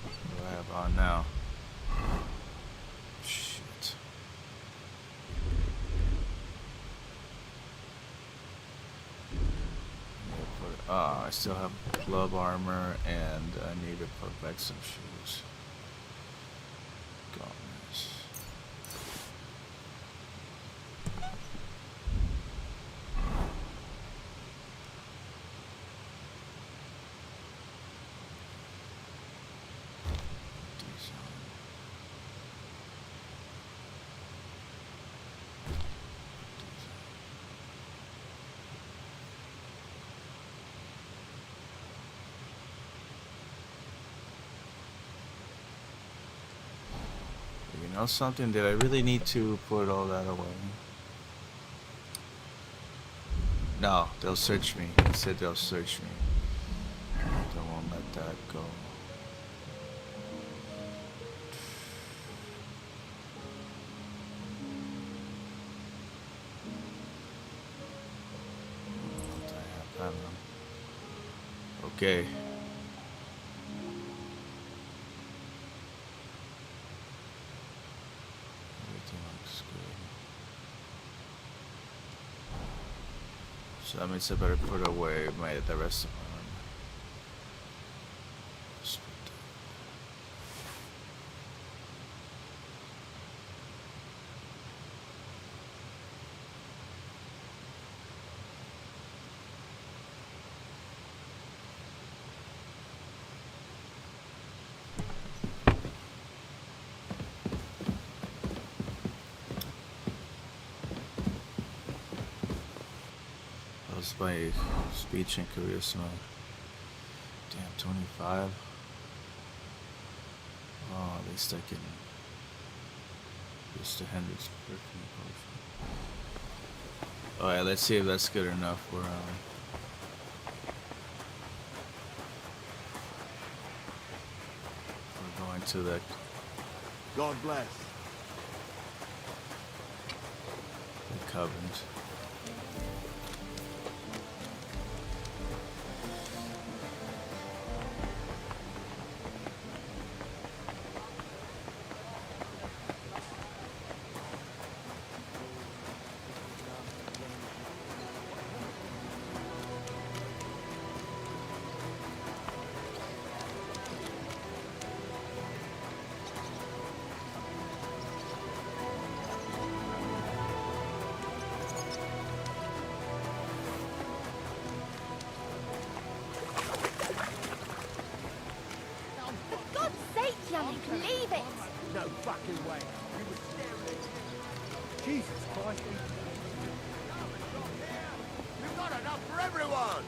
What do I have on now? Shit. I still have glove armor and I need to put back some shoes. Gauntlets. These on. You know something? Did I really need to put all that away? No, they'll search me. They said they'll search me. They won't let that go. What do I have? I don't know. Okay. So that means I better put away the rest of my armor. How's my speech and charisma? Damn, 25. Oh, at least I can use the Hendrix perfume potion. Alright, let's see if that's good enough. We're going to the God bless. Covenant. Leave it! No fucking way. You were staring at me. Jesus Christ. We've got enough for everyone.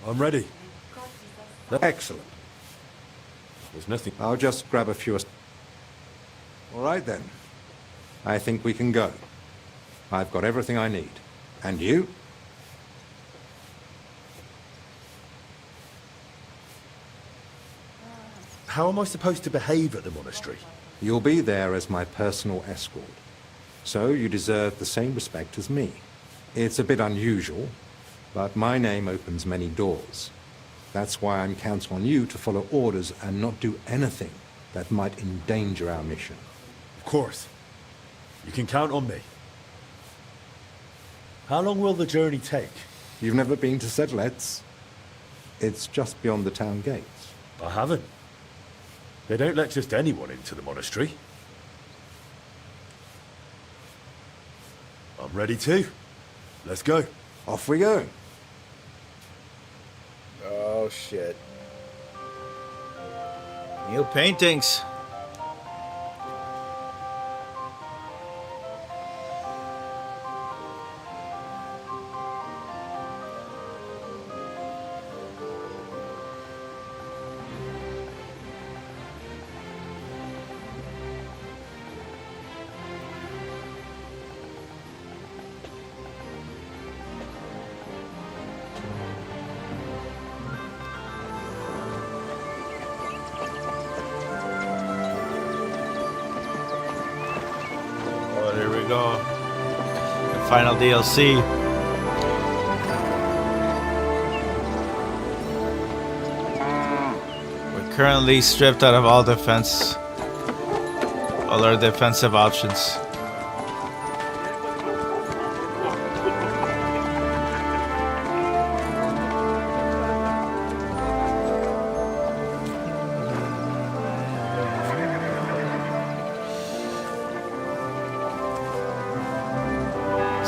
I'm ready. Excellent. There's nothing. I'll just grab a few. All right then. I think we can go. I've got everything I need. And you? How am I supposed to behave at the monastery? You'll be there as my personal escort. So you deserve the same respect as me. It's a bit unusual, but my name opens many doors. That's why I'm counting on you to follow orders and not do anything that might endanger our mission. Of course. You can count on me. How long will the journey take? You've never been to Sedlets? It's just beyond the town gates. I haven't. They don't let just anyone into the monastery. I'm ready too. Let's go. Off we go. Oh shit. New paintings. Go. The final DLC. We're currently stripped out of all defense, all our defensive options.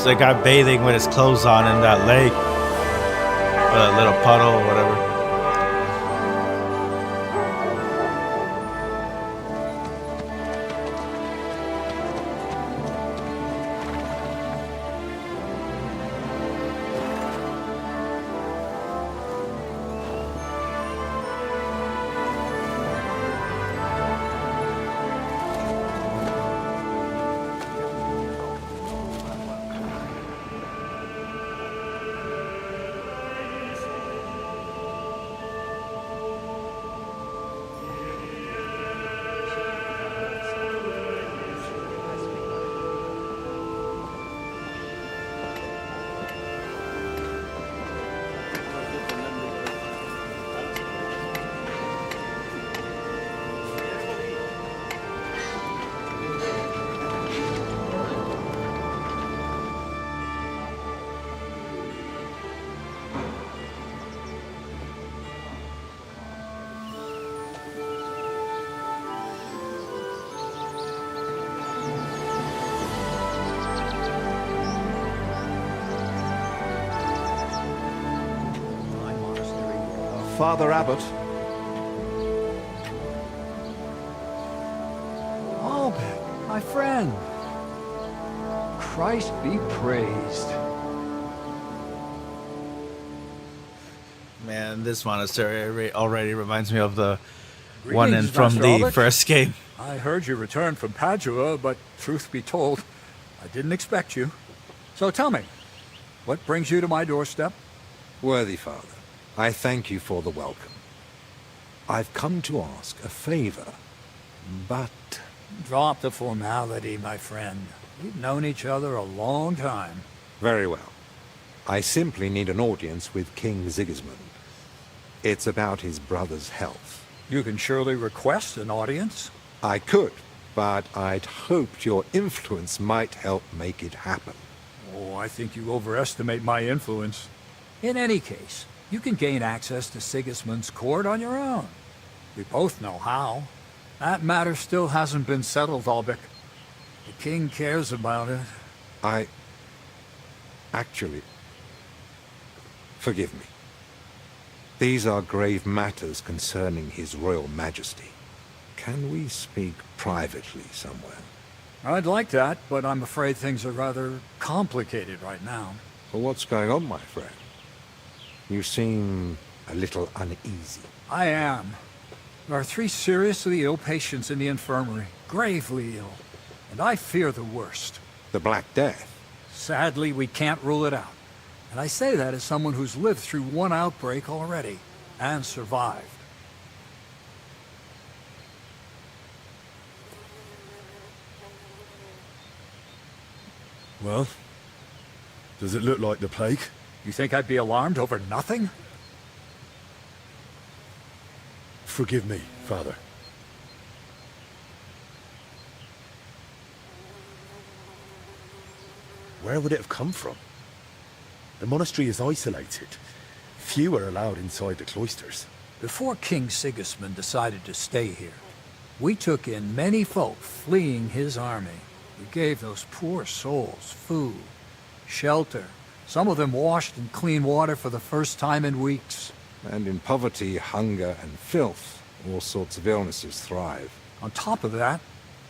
The guy bathing with his clothes on in that lake, or that little puddle or whatever. Father Abbot. Albert, my friend. Christ be praised. Man, this monastery already reminds me of the one Greetings, from Master the Albert. first game. I heard you returned from Padua, but truth be told, I didn't expect you. So tell me, what brings you to my doorstep? Worthy Father, I thank you for the welcome. I've come to ask a favor, but... Drop the formality, my friend. We've known each other a long time. Very well. I simply need an audience with King Sigismund. It's about his brother's health. You can surely request an audience. I could, but I'd hoped your influence might help make it happen. Oh, I think you overestimate my influence. In any case, you can gain access to Sigismund's court on your own. We both know how. That matter still hasn't been settled, Albik. The king cares about it. Actually... Forgive me. These are grave matters concerning His Royal Majesty. Can we speak privately somewhere? I'd like that, but I'm afraid things are rather complicated right now. Well, what's going on, my friend? You seem a little uneasy. I am. There are 3 seriously ill patients in the infirmary, gravely ill, and I fear the worst. The Black Death? Sadly, we can't rule it out. And I say that as someone who's lived through one outbreak already, and survived. Well, does it look like the plague? You think I'd be alarmed over nothing? Forgive me, Father. Where would it have come from? The monastery is isolated. Few are allowed inside the cloisters. Before King Sigismund decided to stay here, we took in many folk fleeing his army. We gave those poor souls food, shelter. Some of them washed in clean water for the first time in weeks. And in poverty, hunger, and filth, all sorts of illnesses thrive. On top of that,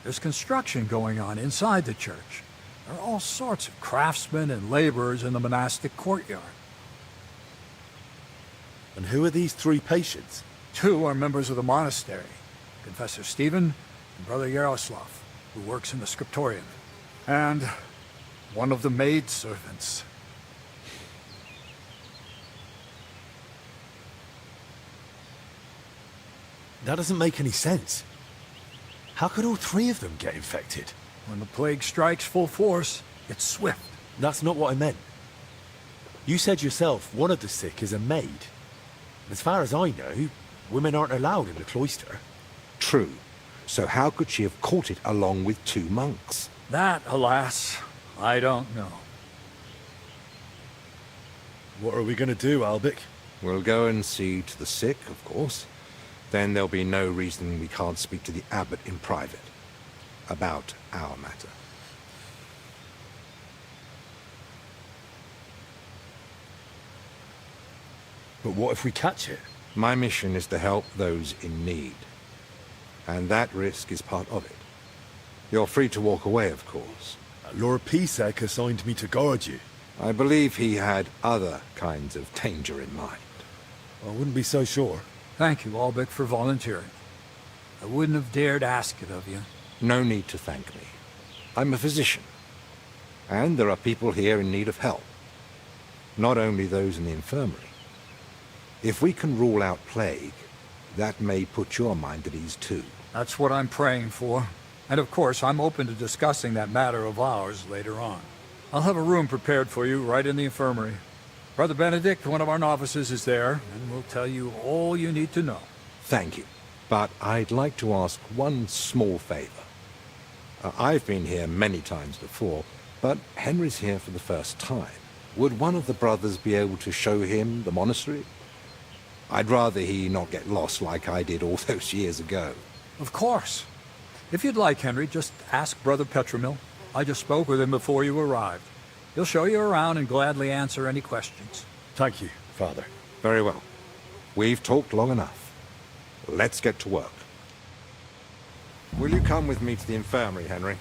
there's construction going on inside the church. There are all sorts of craftsmen and laborers in the monastic courtyard. And who are these 3 patients? 2 are members of the monastery, Confessor Stephen and Brother Yaroslav, who works in the scriptorium, and one of the maidservants. That doesn't make any sense. How could all 3 of them get infected? When the plague strikes full force, it's swift. That's not what I meant. You said yourself one of the sick is a maid. As far as I know, women aren't allowed in the cloister. True. So how could she have caught it along with 2 monks? That, alas, I don't know. What are we going to do, Albik? We'll go and see to the sick, of course. Then there'll be no reason we can't speak to the abbot in private about our matter. But what if we catch it? My mission is to help those in need. And that risk is part of it. You're free to walk away, of course. Lord Pisek assigned me to guard you. I believe he had other kinds of danger in mind. I wouldn't be so sure. Thank you, Albik, for volunteering. I wouldn't have dared ask it of you. No need to thank me. I'm a physician. And there are people here in need of help. Not only those in the infirmary. If we can rule out plague, that may put your mind at ease too. That's what I'm praying for. And of course, I'm open to discussing that matter of ours later on. I'll have a room prepared for you right in the infirmary. Brother Benedict, one of our novices, is there, and will tell you all you need to know. Thank you. But I'd like to ask one small favor. I've been here many times before, but Henry's here for the first time. Would one of the brothers be able to show him the monastery? I'd rather he not get lost like I did all those years ago. Of course. If you'd like, Henry, just ask Brother Petramil. I just spoke with him before you arrived. He'll show you around and gladly answer any questions. Thank you, Father. Very well. We've talked long enough. Let's get to work. Will you come with me to the infirmary, Henry?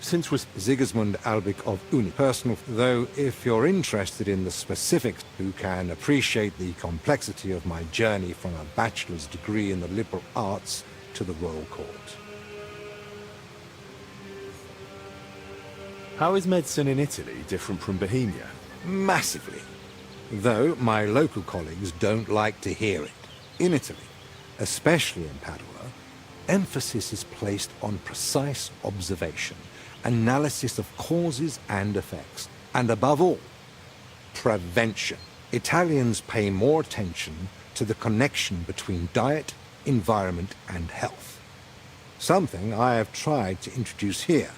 Since we're... Sigismund Albrecht of Uni. Personal, though if you're interested in the specifics, who can appreciate the complexity of my journey from a bachelor's degree in the liberal arts to the royal court. How is medicine in Italy different from Bohemia? Massively. Though my local colleagues don't like to hear it. In Italy, especially in Padua, emphasis is placed on precise observation, analysis of causes and effects, and above all, prevention. Italians pay more attention to the connection between diet, environment, and health. Something I have tried to introduce here,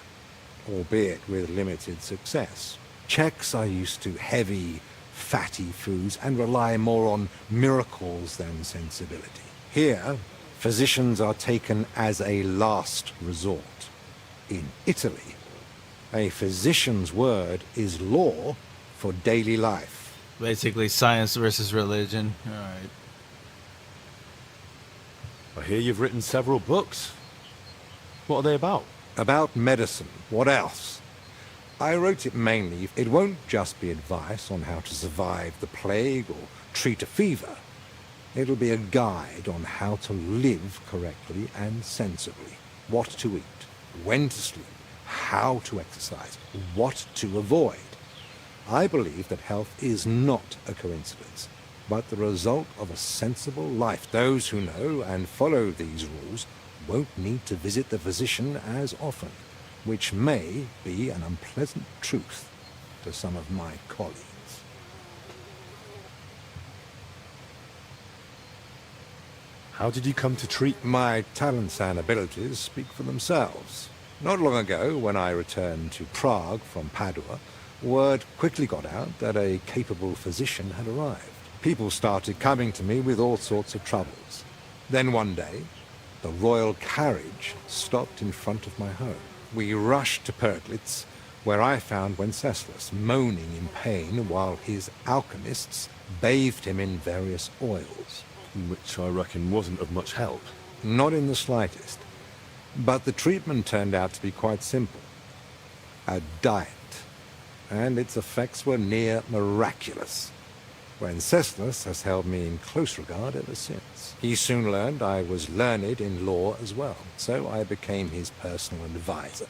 albeit with limited success. Czechs are used to heavy, fatty foods and rely more on miracles than sensibility. Here, physicians are taken as a last resort. In Italy, a physician's word is law for daily life. Basically, science versus religion. All right. I hear you've written several books. What are they about? About medicine. What else? I wrote it mainly. It won't just be advice on how to survive the plague or treat a fever. It'll be a guide on how to live correctly and sensibly. What to eat, when to sleep, how to exercise, what to avoid. I believe that health is not a coincidence, but the result of a sensible life. Those who know and follow these rules won't need to visit the physician as often, which may be an unpleasant truth to some of my colleagues. How did you come to treat... My talents and abilities speak for themselves. Not long ago, when I returned to Prague from Padua, word quickly got out that a capable physician had arrived. People started coming to me with all sorts of troubles. Then one day, the royal carriage stopped in front of my home. We rushed to Perglitz, where I found Wenceslas moaning in pain while his alchemists bathed him in various oils. Which I reckon wasn't of much help. Not in the slightest. But the treatment turned out to be quite simple. A diet. And its effects were near miraculous. Wenceslas has held me in close regard ever since. He soon learned I was learned in law as well, so I became his personal advisor.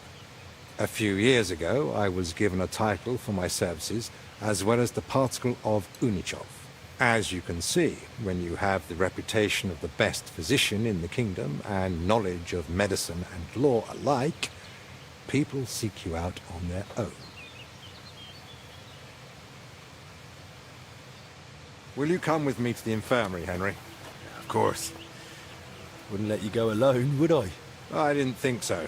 A few years ago, I was given a title for my services, as well as the particle of Unichov. As you can see, when you have the reputation of the best physician in the kingdom and knowledge of medicine and law alike, people seek you out on their own. Will you come with me to the infirmary, Henry? Of course. Wouldn't let you go alone, would I? I didn't think so.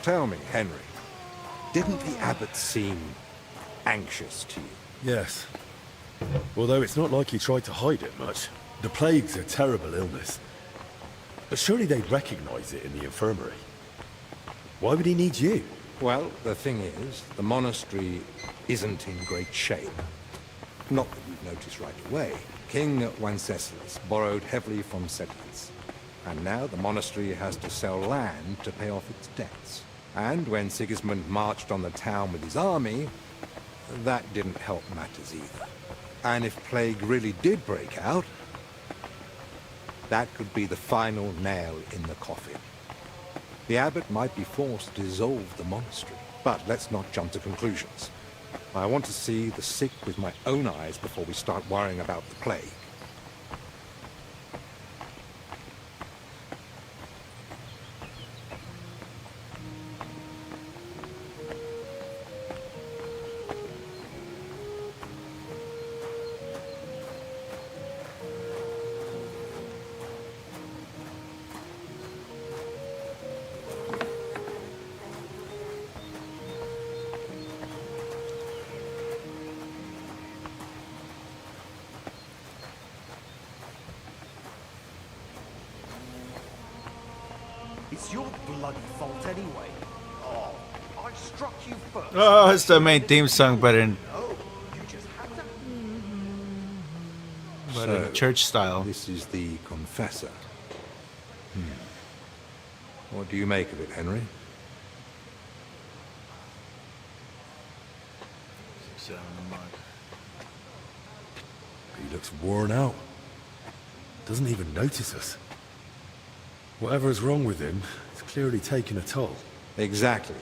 Tell me, Henry, didn't the abbot seem anxious to you? Yes. Although it's not like he tried to hide it much. The plague's a terrible illness. But surely they'd recognize it in the infirmary. Why would he need you? Well, the thing is, the monastery isn't in great shape. Not that you'd notice right away. King Wenceslas borrowed heavily from settlers, and now the monastery has to sell land to pay off its debts. And when Sigismund marched on the town with his army, that didn't help matters either. And if plague really did break out, that could be the final nail in the coffin. The abbot might be forced to dissolve the monastery. But let's not jump to conclusions. I want to see the sick with my own eyes before we start worrying about the plague. It's your bloody fault anyway. Oh, I struck you first. Oh, it's the main theme song, but in So, church style. This is the confessor. What do you make of it, Henry? He looks worn out. Doesn't even notice us. Whatever's wrong with him, it's clearly taken a toll. Exactly.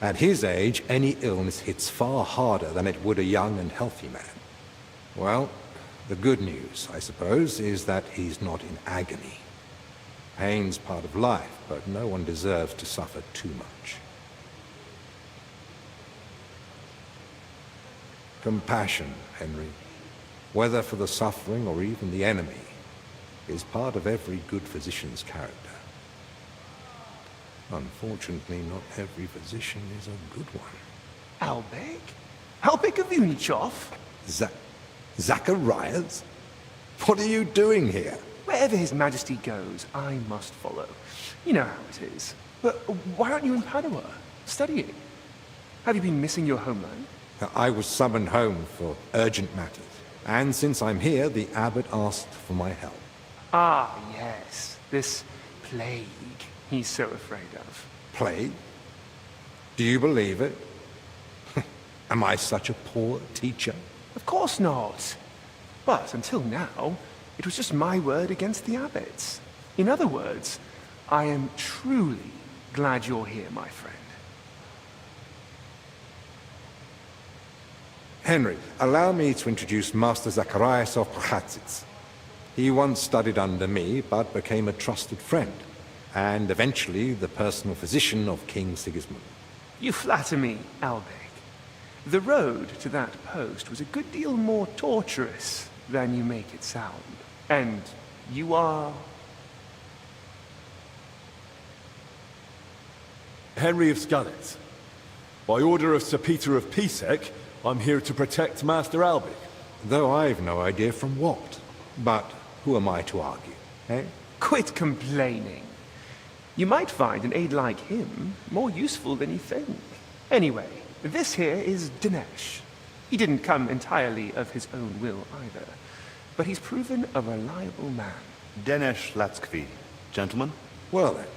At his age, any illness hits far harder than it would a young and healthy man. Well, the good news, I suppose, is that he's not in agony. Pain's part of life, but no one deserves to suffer too much. Compassion, Henry, whether for the suffering or even the enemy, is part of every good physician's character. Unfortunately, not every physician is a good one. Albek? Albek of Unichov? Zacharias? What are you doing here? Wherever His Majesty goes, I must follow. You know how it is. But why aren't you in Padua, studying? Have you been missing your homeland? I was summoned home for urgent matters. And since I'm here, the abbot asked for my help. Ah, yes. This plague he's so afraid of. Plague? Do you believe it? Am I such a poor teacher? Of course not. But until now, it was just my word against the abbot's. In other words, I am truly glad you're here, my friend. Henry, allow me to introduce Master Zacharias of Prchatsitz. He once studied under me, but became a trusted friend, and eventually the personal physician of King Sigismund. You flatter me, Albek. The road to that post was a good deal more torturous than you make it sound. And you are... Henry of Skalitz. By order of Sir Peter of Pisek, I'm here to protect Master Albik. Though I've no idea from what. But who am I to argue, eh? Quit complaining. You might find an aide like him more useful than you think. Anyway, this here is Dinesh. He didn't come entirely of his own will either, but he's proven a reliable man. Dinesh Latskvi. Gentlemen? Well then,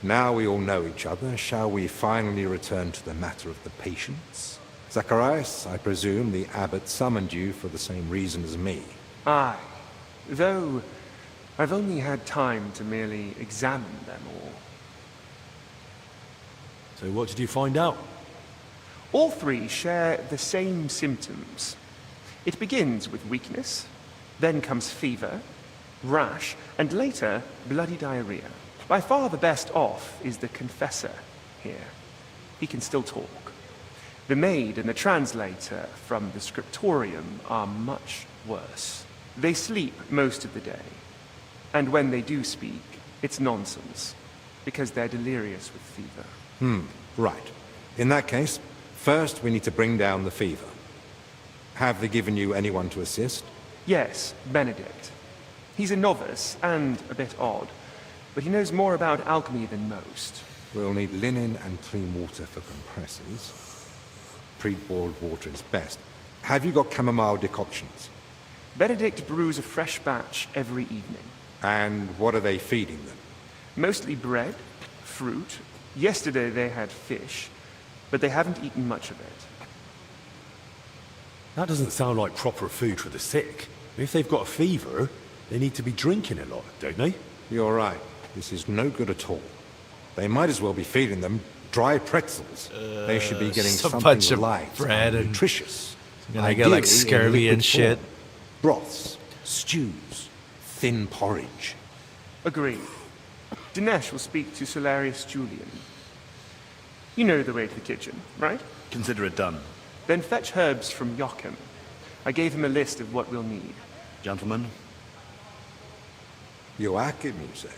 now we all know each other, shall we finally return to the matter of the patients? Zacharias, I presume the abbot summoned you for the same reason as me. Aye, though I've only had time to merely examine them all. So what did you find out? All three share the same symptoms. It begins with weakness, then comes fever, rash, and later bloody diarrhea. By far the best off is the confessor here. He can still talk. The maid and the translator from the scriptorium are much worse. They sleep most of the day, and when they do speak, it's nonsense, because they're delirious with fever. Right. In that case, first we need to bring down the fever. Have they given you anyone to assist? Yes, Benedict. He's a novice and a bit odd, but he knows more about alchemy than most. We'll need linen and clean water for compressors. Pre-boiled water is best. Have you got chamomile decoctions? Benedict brews a fresh batch every evening. And what are they feeding them? Mostly bread, fruit. Yesterday they had fish, but they haven't eaten much of it. That doesn't sound like proper food for the sick. If they've got a fever, they need to be drinking a lot, don't they? You're right. This is no good at all. They might as well be feeding them dry pretzels. They should be getting some something bunch of light bread and nutritious. gonna get like Ideally, in scurvy liquid and shit. form. Broths, stews, thin porridge. Agreed. Dinesh will speak to Solarius Julian. You know the way to the kitchen, right? Consider it done. Then fetch herbs from Joachim. I gave him a list of what we'll need. Gentlemen? Joachim, you say?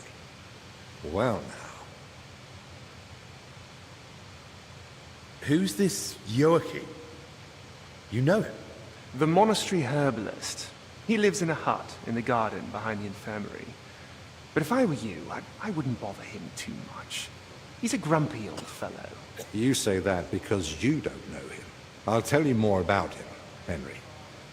Well now. Who's this Joachim? You know him? The monastery herbalist. He lives in a hut in the garden behind the infirmary. But if I were you, I wouldn't bother him too much. He's a grumpy old fellow. You say that because you don't know him. I'll tell you more about him, Henry.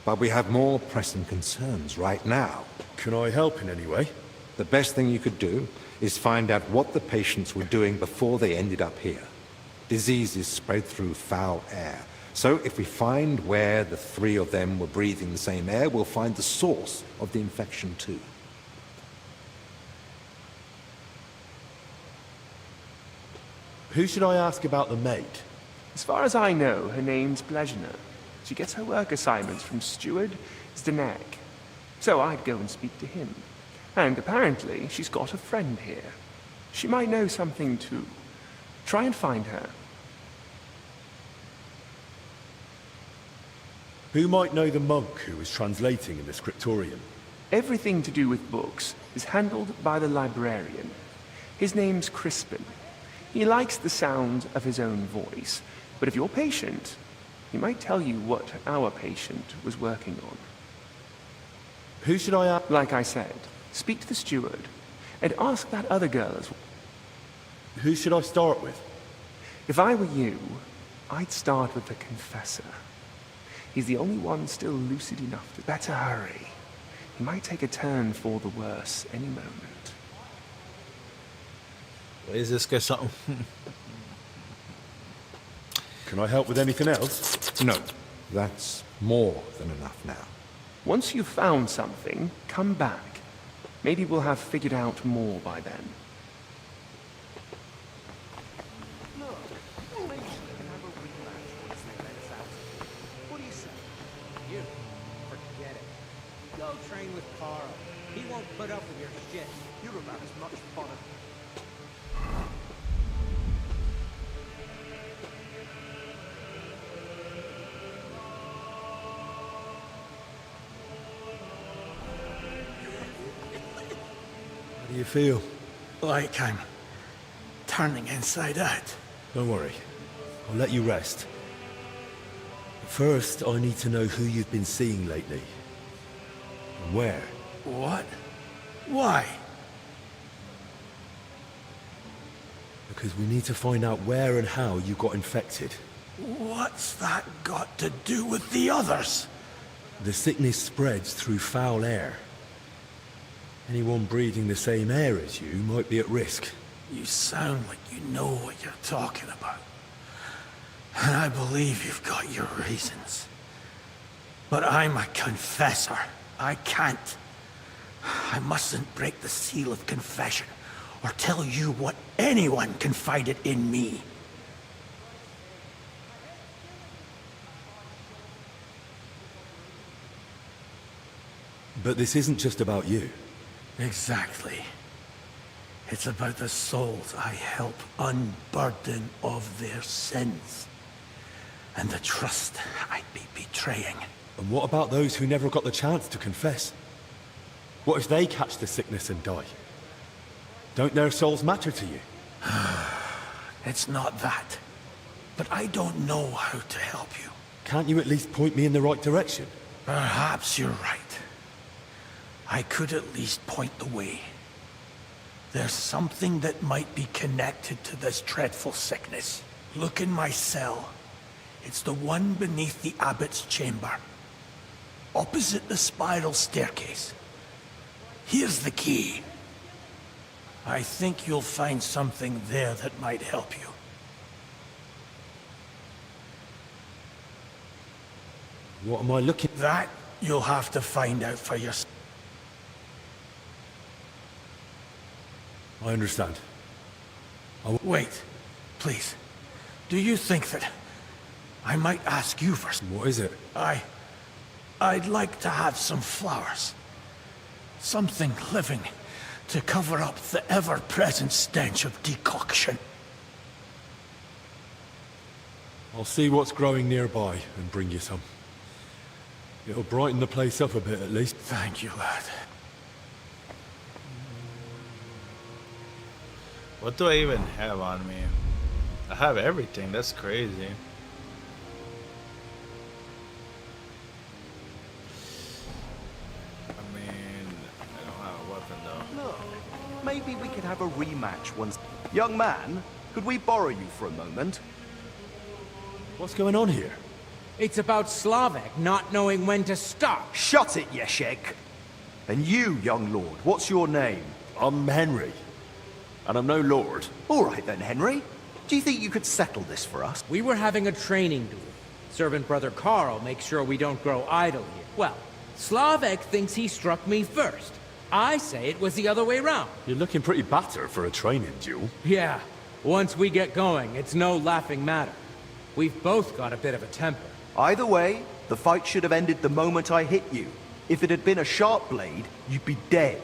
But we have more pressing concerns right now. Can I help in any way? The best thing you could do is find out what the patients were doing before they ended up here. Diseases spread through foul air. So if we find where the three of them were breathing the same air, we'll find the source of the infection too. Who should I ask about the maid? As far as I know, her name's Blezhna. She gets her work assignments from Steward Zdenek. So I'd go and speak to him. And apparently, she's got a friend here. She might know something too. Try and find her. Who might know the monk who was translating in the scriptorium? Everything to do with books is handled by the librarian. His name's Crispin. He likes the sound of his own voice, but if you're patient, he might tell you what our patient was working on. Who should I ask? Like I said, speak to the steward, and ask that other girl as well. Who should I start with? If I were you, I'd start with the confessor. He's the only one still lucid enough to better hurry. He might take a turn for the worse any moment. Is this guy something? Can I help with anything else? No, that's more than enough now. Once you've found something, come back. Maybe we'll have figured out more by then. What do you say? You, forget it. Go train with Carl. He won't put up with your shit. You're about as much fun as... How do you feel? Like I'm turning inside out. Don't worry. I'll let you rest. But first, I need to know who you've been seeing lately. And where. What? Why? Because we need to find out where and how you got infected. What's that got to do with the others? The sickness spreads through foul air. Anyone breathing the same air as you might be at risk. You sound like you know what you're talking about. And I believe you've got your reasons. But I'm a confessor. I can't. I mustn't break the seal of confession or tell you what anyone confided in me. But this isn't just about you. Exactly. It's about the souls I help unburden of their sins. And the trust I'd be betraying. And what about those who never got the chance to confess? What if they catch the sickness and die? Don't their souls matter to you? It's not that. But I don't know how to help you. Can't you at least point me in the right direction? Perhaps you're right. I could at least point the way. There's something that might be connected to this dreadful sickness. Look in my cell. It's the one beneath the abbot's chamber. Opposite the spiral staircase. Here's the key. I think you'll find something there that might help you. What am I looking... That you'll have to find out for yourself. I understand. Wait, please. Do you think that I might ask you for some? What is it? I'd like to have some flowers. Something living to cover up the ever-present stench of decoction. I'll see what's growing nearby and bring you some. It'll brighten the place up a bit at least. Thank you, lad. What do I even have on me? I have everything. That's crazy. I mean, I don't have a weapon though. Look, maybe we could have a rematch once. Young man, could we borrow you for a moment? What's going on here? It's about Slavek not knowing when to stop. Shut it, Yeshek! And you, young lord, what's your name? I'm Henry. And I'm no lord. All right then, Henry. Do you think you could settle this for us? We were having a training duel. Servant Brother Carl makes sure we don't grow idle here. Well, Slavek thinks he struck me first. I say it was the other way round. You're looking pretty battered for a training duel. Yeah. Once we get going, it's no laughing matter. We've both got a bit of a temper. Either way, the fight should have ended the moment I hit you. If it had been a sharp blade, you'd be dead.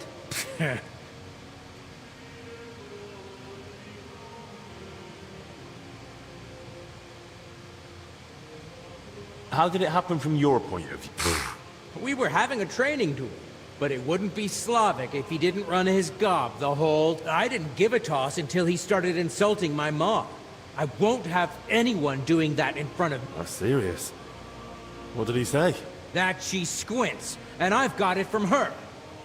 How did it happen from your point of view? We were having a training duel, but it wouldn't be Slavek if he didn't run his gob the whole... I didn't give a toss until he started insulting my mom. I won't have anyone doing that in front of me. That's serious. What did he say? That she squints, and I've got it from her.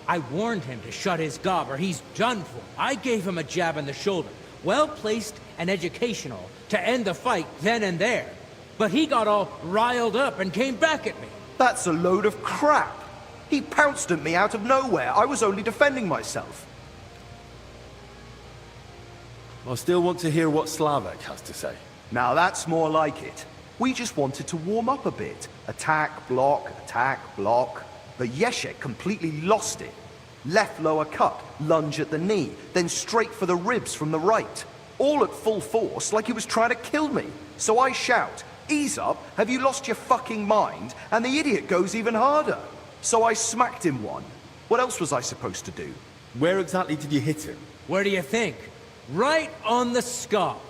I warned him to shut his gob or he's done for. I gave him a jab in the shoulder, well-placed and educational, to end the fight then and there. But he got all riled up and came back at me. That's a load of crap. He pounced at me out of nowhere. I was only defending myself. I still want to hear what Slavek has to say. Now that's more like it. We just wanted to warm up a bit. Attack, block, But Yeshek completely lost it. Left lower cut, lunge at the knee, then straight for the ribs from the right. All at full force, like he was trying to kill me. So I shout, "Ease up, have you lost your fucking mind?" And the idiot goes even harder. So I smacked him one. What else was I supposed to do? Where exactly did you hit him? Where do you think? Right on the skull.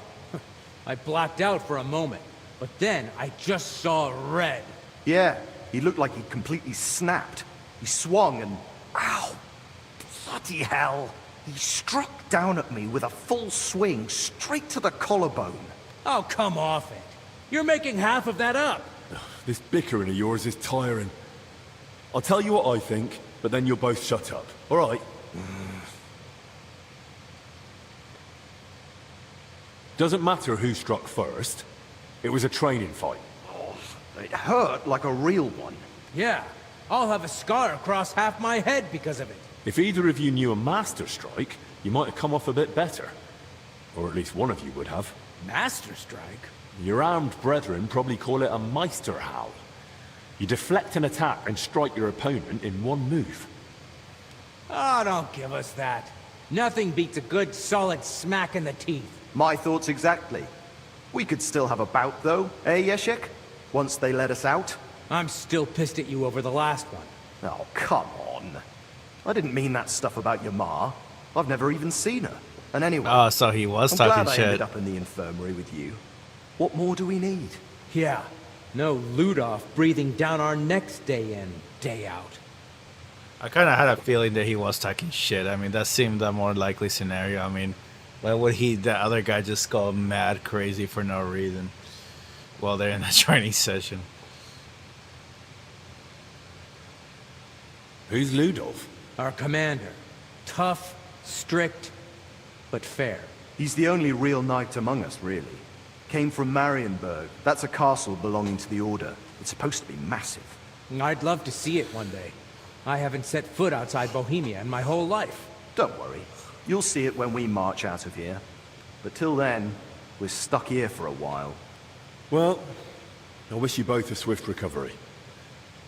I blacked out for a moment, but then I just saw red. Yeah, he looked like he'd completely snapped. He swung and... Ow! Bloody hell! He struck down at me with a full swing straight to the collarbone. Oh, come off it. You're making half of that up. This bickering of yours is tiring. I'll tell you what I think, but then you'll both shut up. All right? Doesn't matter who struck first. It was a training fight. Oh, it hurt like a real one. Yeah, I'll have a scar across half my head because of it. If either of you knew a master strike, you might have come off a bit better. Or at least one of you would have. Master strike? Your armed brethren probably call it a Meisterhowl. You deflect an attack and strike your opponent in one move. Oh, don't give us that. Nothing beats a good, solid smack in the teeth. My thoughts exactly. We could still have a bout, though, eh, Yeshek? Once they let us out. I'm still pissed at you over the last one. Oh, come on. I didn't mean that stuff about your ma. I've never even seen her. And anyway... Oh, so he was I'm talking glad shit. I ended up in the infirmary with you. What more do we need? Yeah. No Ludov breathing down our necks day in, day out. I kind of had a feeling that he was talking shit. I mean, that seemed the more likely scenario. I mean, why would the other guy just go mad crazy for no reason while they're in a training session? Who's Ludov? Our commander. Tough, strict, but fair. He's the only real knight among us, really. Came from Marienburg. That's a castle belonging to the Order. It's supposed to be massive. I'd love to see it one day. I haven't set foot outside Bohemia in my whole life. Don't worry. You'll see it when we march out of here. But till then, we're stuck here for a while. Well, I wish you both a swift recovery.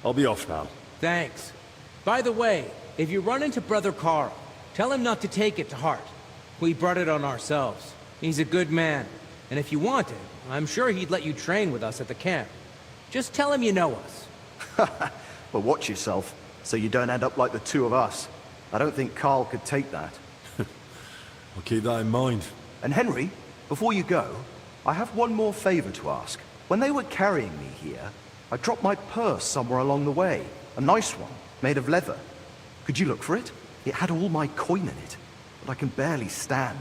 I'll be off now. Thanks. By the way, if you run into Brother Carl, tell him not to take it to heart. We brought it on ourselves. He's a good man. And if you wanted, I'm sure he'd let you train with us at the camp. Just tell him you know us. But watch yourself, so you don't end up like the two of us. I don't think Carl could take that. I'll keep that in mind. And Henry, before you go, I have one more favor to ask. When they were carrying me here, I dropped my purse somewhere along the way. A nice one, made of leather. Could you look for it? It had all my coin in it, but I can barely stand,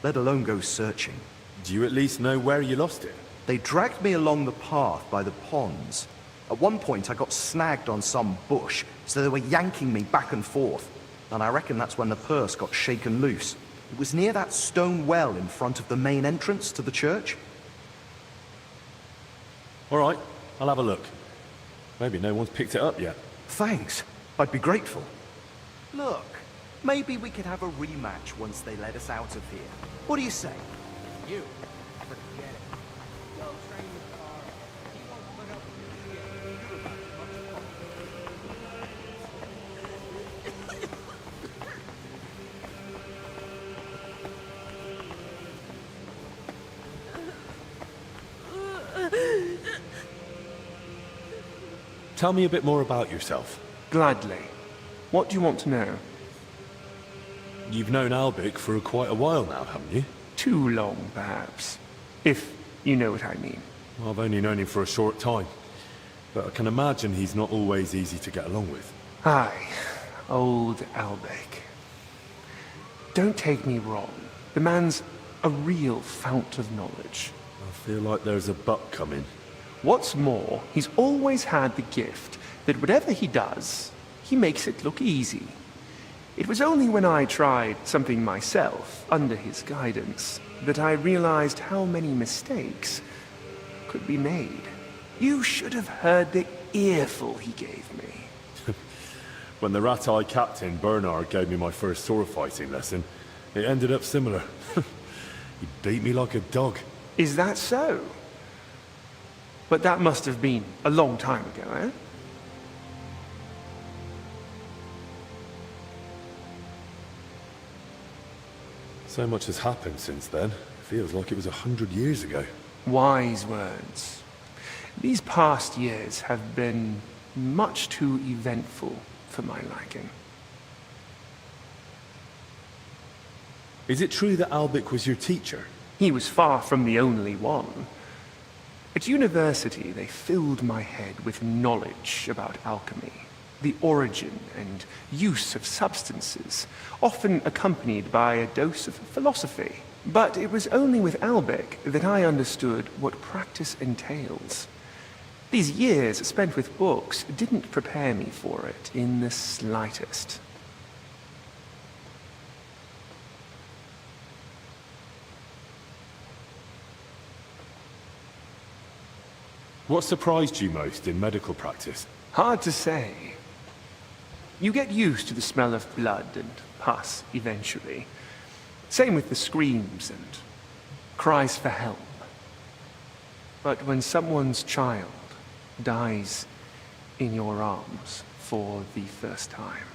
let alone go searching. Do you at least know where you lost it? They dragged me along the path by the ponds. At one point, I got snagged on some bush, so they were yanking me back and forth. and I reckon that's when the purse got shaken loose. It was near that stone well in front of the main entrance to the church. All right, I'll have a look. Maybe no one's picked it up yet. Thanks. I'd be grateful. Look, maybe we could have a rematch once they let us out of here. What do you say? You? Forget it. Go train the car. He won't put up with your shit. You're about as much fun. Tell me a bit more about yourself. Gladly. What do you want to know? You've known Albic for quite a while now, haven't you? Too long, perhaps. If you know what I mean. Well, I've only known him for a short time. But I can imagine he's not always easy to get along with. Aye, old Albic. Don't take me wrong. The man's a real fount of knowledge. I feel like there's a butt coming. What's more, he's always had the gift that whatever he does, he makes it look easy. It was only when I tried something myself, under his guidance, that I realized how many mistakes could be made. You should have heard the earful he gave me. When the rat-eye captain, Bernard, gave me my first sword fighting lesson, it ended up similar. He beat me like a dog. Is that so? But that must have been a long time ago, eh? So much has happened since then. Feels like it was 100 years ago. Wise words. These past years have been much too eventful for my liking. Is it true that Albic was your teacher? He was far from the only one. At university, they filled my head with knowledge about alchemy, the origin and use of substances, often accompanied by a dose of philosophy. But it was only with Albic that I understood what practice entails. These years spent with books didn't prepare me for it in the slightest. What surprised you most in medical practice? Hard to say. You get used to the smell of blood and pus eventually. Same with the screams and cries for help. But when someone's child dies in your arms for the first time...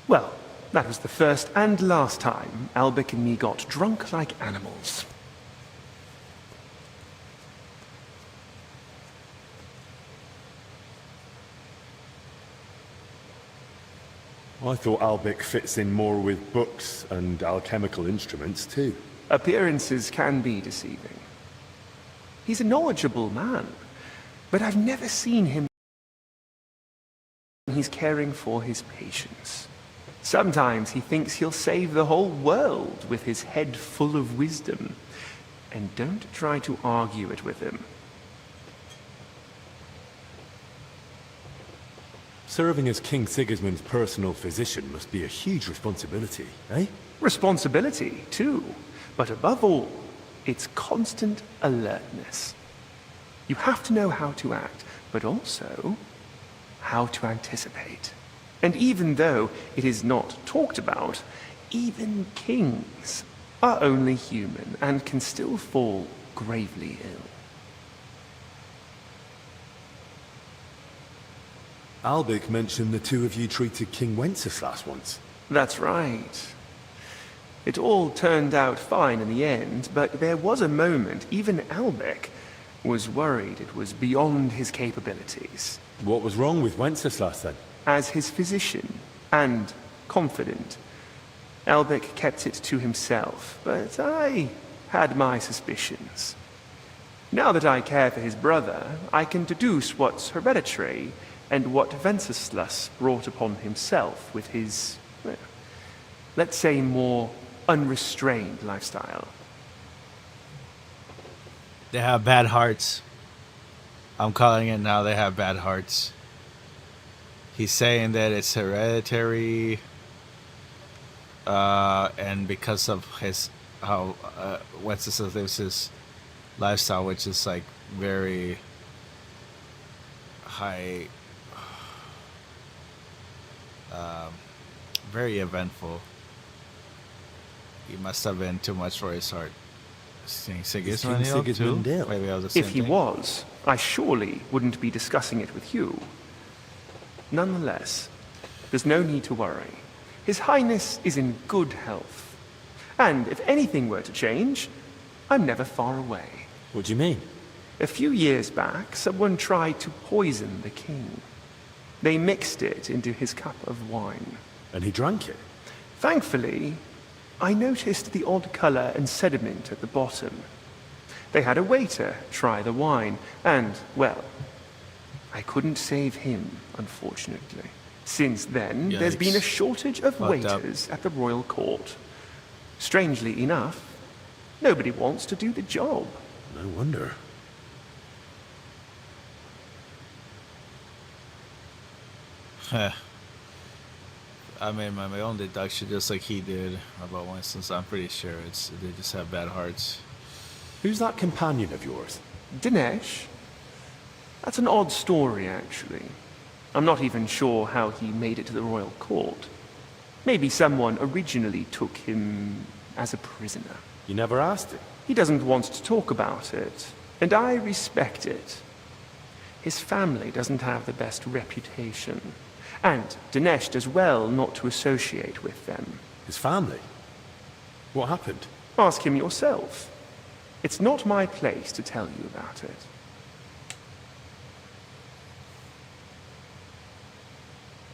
Well, that was the first and last time Albic and me got drunk like animals. I thought Albic fits in more with books and alchemical instruments too. Appearances can be deceiving. He's a knowledgeable man, but I've never seen him when he's caring for his patients. Sometimes he thinks he'll save the whole world with his head full of wisdom. And don't try to argue it with him. Serving as King Sigismund's personal physician must be a huge responsibility, eh? Responsibility, too. But above all, it's constant alertness. You have to know how to act, but also how to anticipate. And even though it is not talked about, even kings are only human and can still fall gravely ill. Albic mentioned the two of you treated King Wenceslas once. That's right. It all turned out fine in the end, but there was a moment even Albic was worried it was beyond his capabilities. What was wrong with Wenceslas then? As his physician and confidant, Albic kept it to himself, but I had my suspicions. Now that I care for his brother, I can deduce what's hereditary and what Wenceslas brought upon himself with his, well, let's say, more unrestrained lifestyle. They have bad hearts. I'm calling it now, they have bad hearts. He's saying that it's hereditary, and because of his how Wenceslas lives his lifestyle, which is like very high, very eventful. He must have been too much for his heart. Sigismund Sigismund too? ill? Maybe I was the same If he thing. was, I surely wouldn't be discussing it with you. Nonetheless, there's no need to worry. His Highness is in good health. And if anything were to change, I'm never far away. What do you mean? A few years back, someone tried to poison the king. They mixed it into his cup of wine. And he drank it? Thankfully, I noticed the odd color and sediment at the bottom. They had a waiter try the wine, and, well, I couldn't save him, unfortunately. Since then, there's been a Yikes. shortage of Fucked up. waiters at the royal court. Strangely enough, nobody wants to do the job. No wonder. I made my own deduction just like he did about Winston, so I'm pretty sure they just have bad hearts. Who's that companion of yours? Dinesh? That's an odd story, actually. I'm not even sure how he made it to the royal court. Maybe someone originally took him as a prisoner. You never asked him? He doesn't want to talk about it, and I respect it. His family doesn't have the best reputation, and Dinesh does well not to associate with them. His family? What happened? Ask him yourself. It's not my place to tell you about it.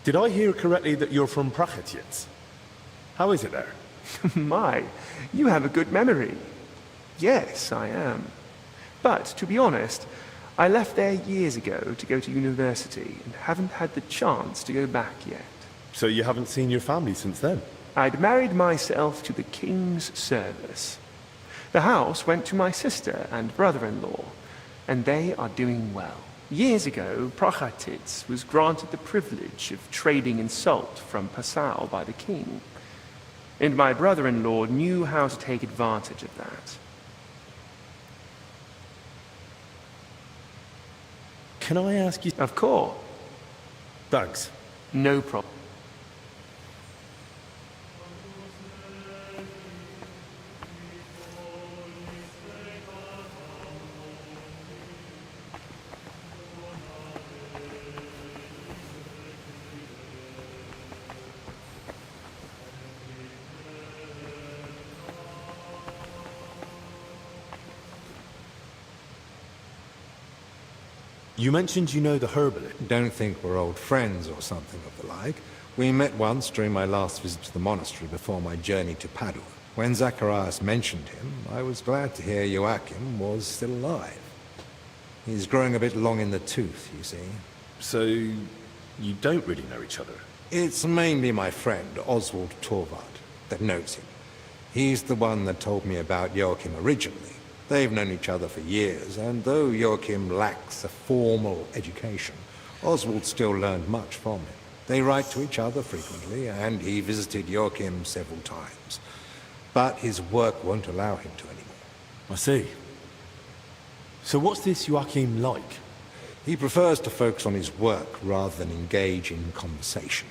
Did I hear correctly that you're from Prachetiets? How is it there? My, you have a good memory. Yes, I am. But, to be honest, I left there years ago to go to university and haven't had the chance to go back yet. So you haven't seen your family since then? I'd married myself to the king's service. The house went to my sister and brother-in-law, and they are doing well. Years ago, Prachatitz was granted the privilege of trading in salt from Passau by the king. And my brother-in-law knew how to take advantage of that. Can I ask you... Of course. Thanks. No problem. You mentioned you know the herbalist. Don't think we're old friends or something of the like. We met once during my last visit to the monastery before my journey to Padua. When Zacharias mentioned him, I was glad to hear Joachim was still alive. He's growing a bit long in the tooth, you see. So, you don't really know each other? It's mainly my friend, Oswald Torvald, that knows him. He's the one that told me about Joachim originally. They've known each other for years, and though Joachim lacks a formal education, Oswald still learned much from him. They write to each other frequently, and he visited Joachim several times. But his work won't allow him to anymore. I see. So what's this Joachim like? He prefers to focus on his work rather than engage in conversation.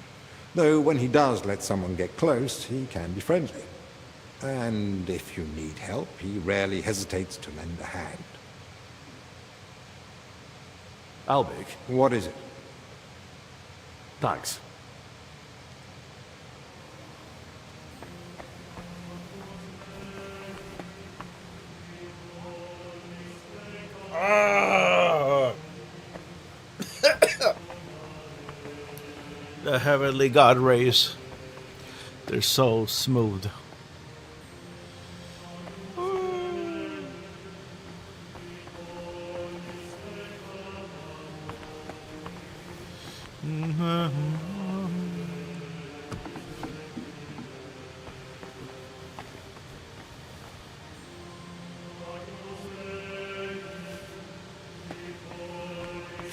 Though when he does let someone get close, he can be friendly. And if you need help, he rarely hesitates to lend a hand. Albig? What is it? Thanks. The heavenly god rays. They're so smooth.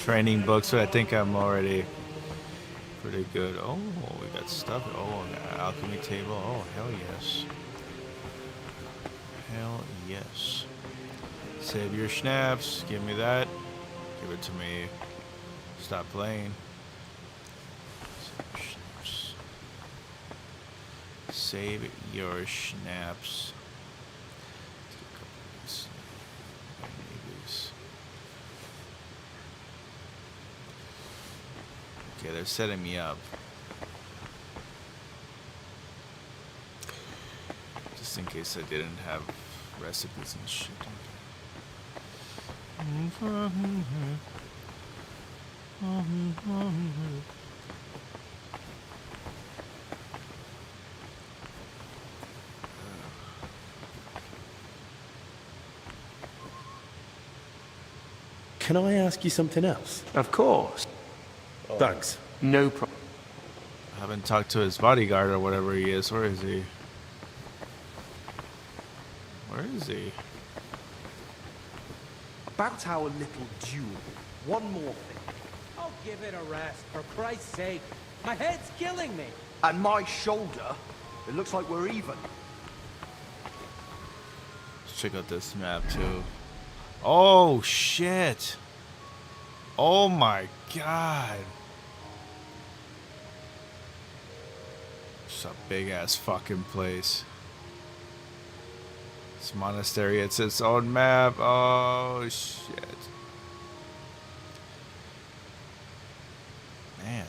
Training books, so I think I'm already pretty good. Oh, we got stuff. Oh, we got alchemy table. Oh, hell yes. Hell yes. Save your schnapps. Give me that. Give it to me. Stop playing. Save your schnapps. Save your schnapps. Let's do a couple of these. I need these. Okay, they're setting me up. Just in case I didn't have recipes and shit. Can I ask you something else? Of course. Thanks. No problem. I haven't talked to his bodyguard or whatever he is. Where is he? Where is he? About our little duel, one more thing. Oh, give it a rest, for Christ's sake. My head's killing me. And my shoulder, it looks like we're even. Let's check out this map too. Oh shit. Oh my god. It's a big ass fucking place. This monastery, it's its own map. Oh shit. Man.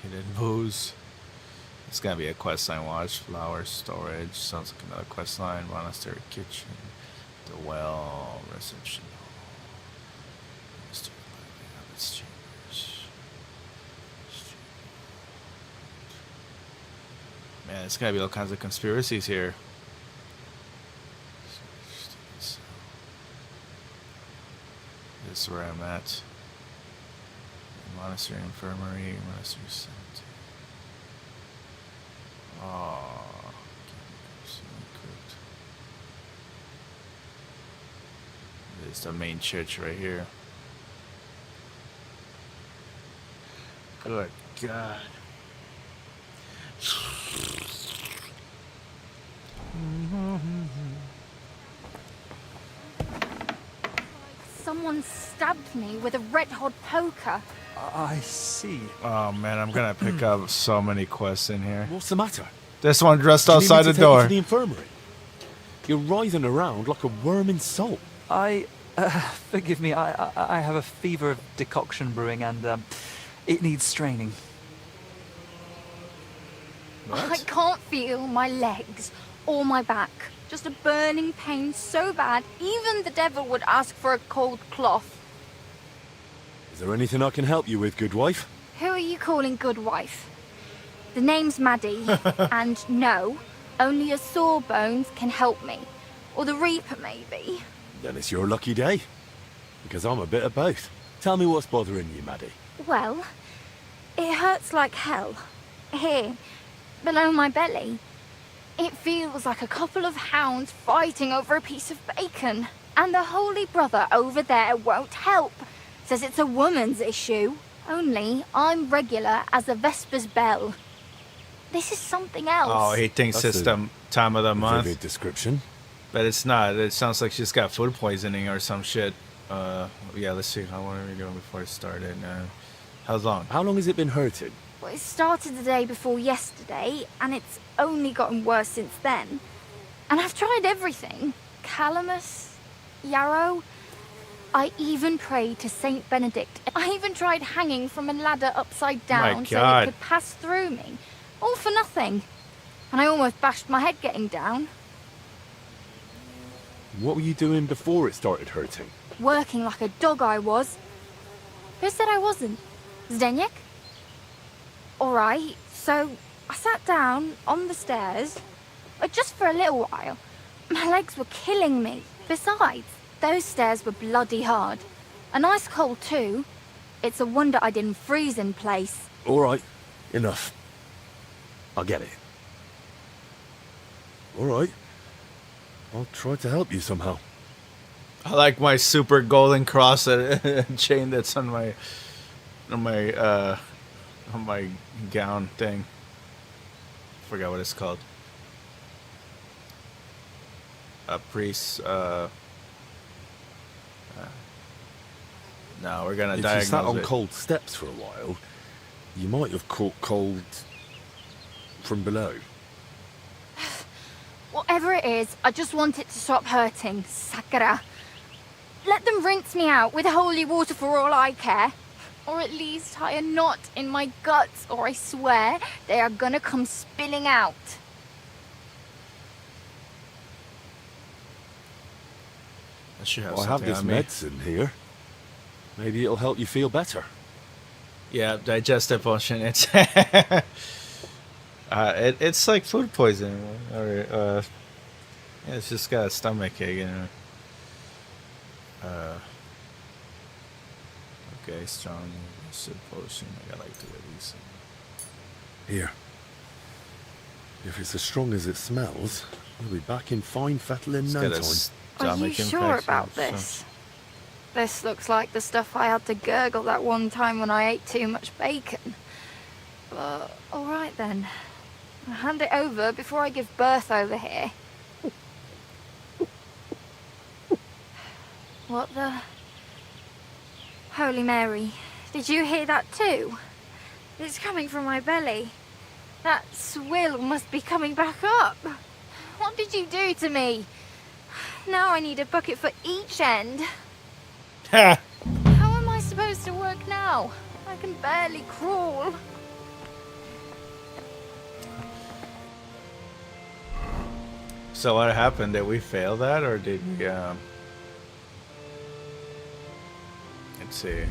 Hidden booze. It's gonna be a quest line. Watch, flower storage. Sounds like another quest line. Monastery kitchen. The well, reception hall. Monastery habits chambers. Man, it's gotta be all kinds of conspiracies here. This is where I'm at. Monastery infirmary, monastery cemetery. Oh, this is the main church right here. Good God. Someone stabbed me with a red-hot poker. I see. Oh man, I'm gonna pick up so many quests in here. What's the matter? This one dressed Do you need me outside to the take you door. to the infirmary? You're writhing around like a worm in salt. Forgive me, I have a fever of decoction brewing and it needs straining. I can't feel my legs or my back. Just a burning pain so bad, even the devil would ask for a cold cloth. Is there anything I can help you with, good wife? Who are you calling good wife? The name's Maddie, and no, only a sawbones can help me. Or the Reaper, maybe. Then it's your lucky day. Because I'm a bit of both. Tell me what's bothering you, Maddie. Well, it hurts like hell. Here, below my belly. It feels like a couple of hounds fighting over a piece of bacon. And the Holy Brother over there won't help. Says it's a woman's issue. Only I'm regular as a Vesper's bell. This is something else. Oh, he thinks it's the time of the month. Vivid description. But it's not. It sounds like she's got food poisoning or some shit. Yeah, let's see. How long are we doing before it started? How long? How long has it been hurting? Well, it started the day before yesterday, and it's only gotten worse since then. And I've tried everything. Calamus, yarrow. I even prayed to Saint Benedict. I even tried hanging from a ladder upside down so it could pass through me. All for nothing. And I almost bashed my head getting down. What were you doing before it started hurting? Working like a dog I was. Who said I wasn't? Zdeněk? Alright, so I sat down on the stairs, just for a little while. My legs were killing me. Besides, those stairs were bloody hard. And ice cold too. It's a wonder I didn't freeze in place. Alright, enough. I get it. Alright. I'll try to help you somehow. I like my super golden cross chain that's on my gown thing. Forgot what it's called. A priest. No, we're gonna If you diagnose sat on it. cold steps for a while, you might have caught cold from below. Whatever it is, I just want it to stop hurting. Sakura. Let them rinse me out with holy water for all I care. Or at least tie a knot in my guts, or I swear they are gonna come spilling out. I should have I have something this on me. medicine here. Maybe it'll help you feel better. Yeah, digestive potion. It's it's like food poisoning, or yeah, it's just got a stomach ache, you know. Okay, strong digestive potion. I got like 2 of these. Here. If it's as strong as it smells, you'll be back in fine fettle in It's no got a time. Are you stomach sure infection, about so- this? This looks like the stuff I had to gurgle that one time when I ate too much bacon. But, alright then. I'll hand it over before I give birth over here. What the... Holy Mary, did you hear that too? It's coming from my belly. That swill must be coming back up. What did you do to me? Now I need a bucket for each end. How am I supposed to work now? I can barely crawl. So what happened? Did we fail that, or did we? Let's see.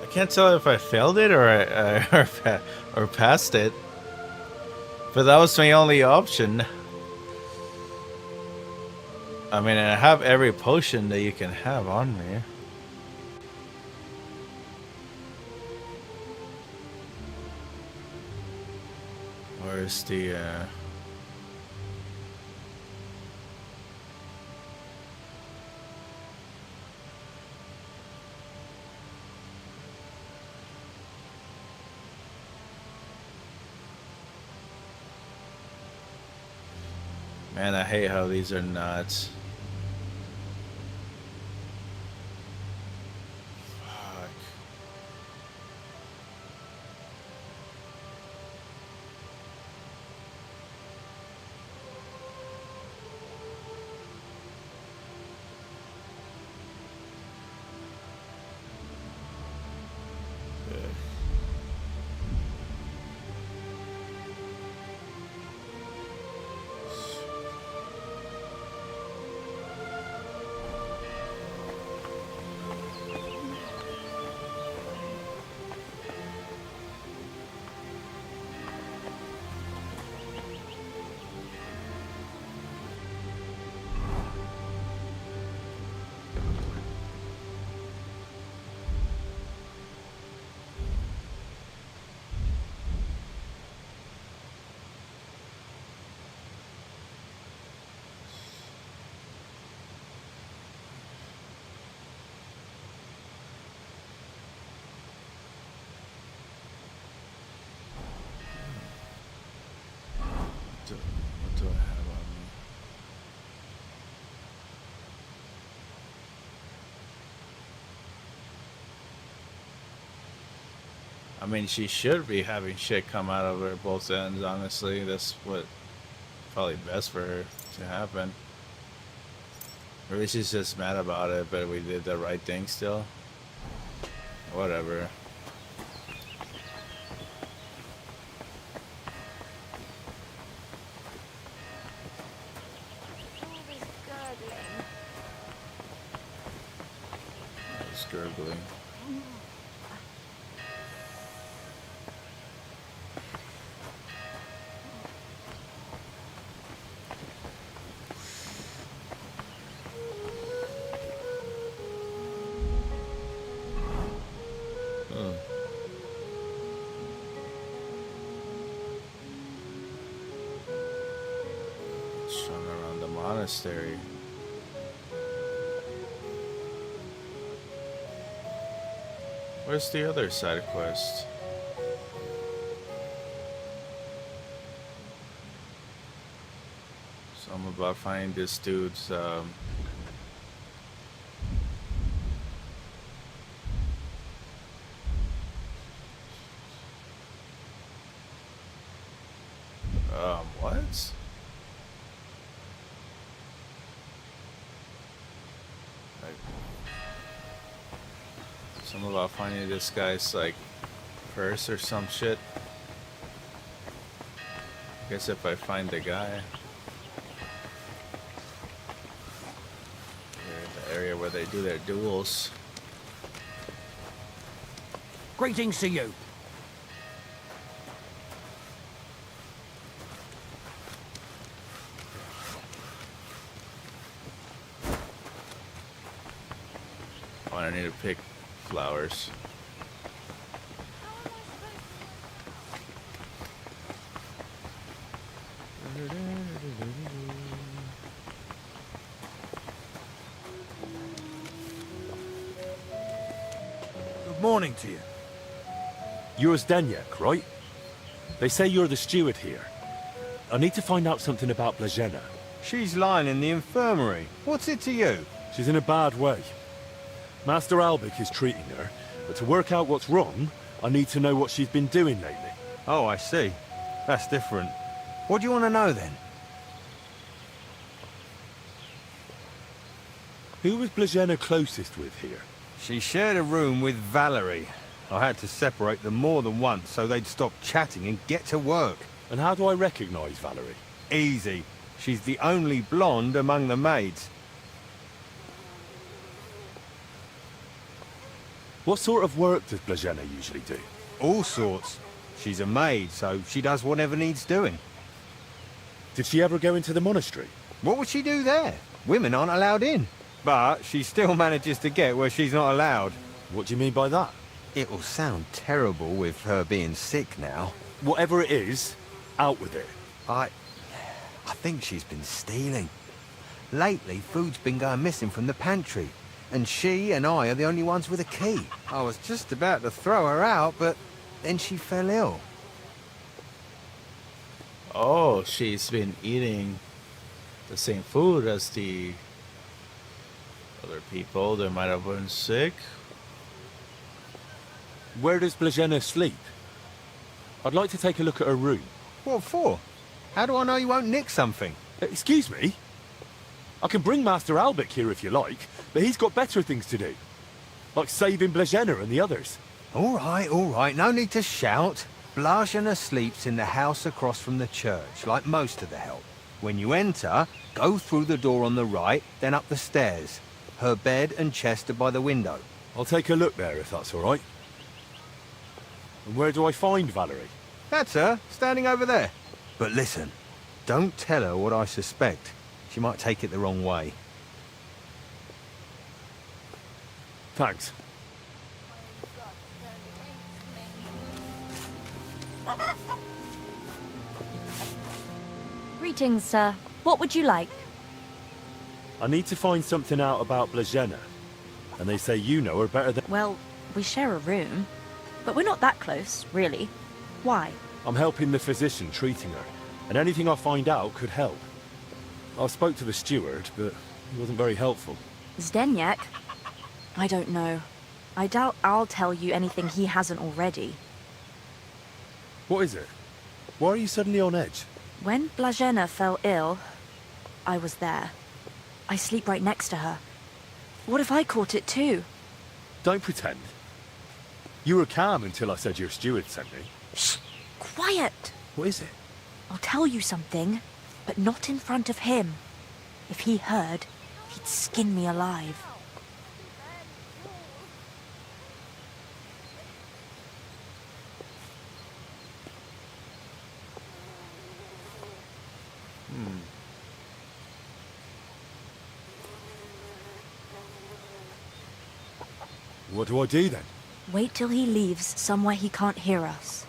I can't tell if I failed it or passed it. But that was my only option. I mean, I have every potion that you can have on me. Where's the Man, I hate how these are nuts. Fuck. Good. What do I have on me? I mean, she should be having shit come out of her both ends, honestly. That's what probably best for her to happen. Maybe she's just mad about it, but we did the right thing still. Whatever. It's gurgling. Strung around the monastery. Where's the other side quest? So I'm about finding this dude's what? Something about finding this guy's like purse or some shit. I guess if I find the guy. They're in the area where they do their duels. Greetings to you. Oh, I need to pick flowers. Good morning to you. You're Zdeněk, right? They say you're the steward here. I need to find out something about Blazena. She's lying in the infirmary. What's it to you? She's in a bad way. Master Albic is treating her, but to work out what's wrong, I need to know what she's been doing lately. Oh, I see. That's different. What do you want to know then? Who was Blazena closest with here? She shared a room with Valerie. I had to separate them more than once so they'd stop chatting and get to work. And how do I recognize Valerie? Easy. She's the only blonde among the maids. What sort of work does Blazena usually do? All sorts. She's a maid, so she does whatever needs doing. Did she ever go into the monastery? What would she do there? Women aren't allowed in. But she still manages to get where she's not allowed. What do you mean by that? It'll sound terrible with her being sick now. Whatever it is, out with it. I think she's been stealing. Lately, food's been going missing from the pantry. And she and I are the only ones with a key. I was just about to throw her out, but then she fell ill. Oh, she's been eating the same food as the other people that might have been sick. Where does Blazena sleep? I'd like to take a look at her room. What for? How do I know you won't nick something? Excuse me? I can bring Master Albic here if you like, but he's got better things to do. Like saving Blazena and the others. All right, no need to shout. Blazena sleeps in the house across from the church, like most of the help. When you enter, go through the door on the right, then up the stairs. Her bed and chest are by the window. I'll take a look there if that's all right. And where do I find Valerie? That's her, standing over there. But listen, don't tell her what I suspect. She might take it the wrong way. Thanks. Greetings, sir. What would you like? I need to find something out about Blazena. And they say you know her better than... Well, we share a room. But we're not that close, really. Why? I'm helping the physician treating her. And anything I find out could help. I spoke to the steward, but he wasn't very helpful. Zdeněk? I don't know. I doubt I'll tell you anything he hasn't already. What is it? Why are you suddenly on edge? When Blazena fell ill, I was there. I sleep right next to her. What if I caught it too? Don't pretend. You were calm until I said your steward sent me. Shh! Quiet! What is it? I'll tell you something, but not in front of him. If he heard, he'd skin me alive. What do I do then? Wait till he leaves somewhere he can't hear us.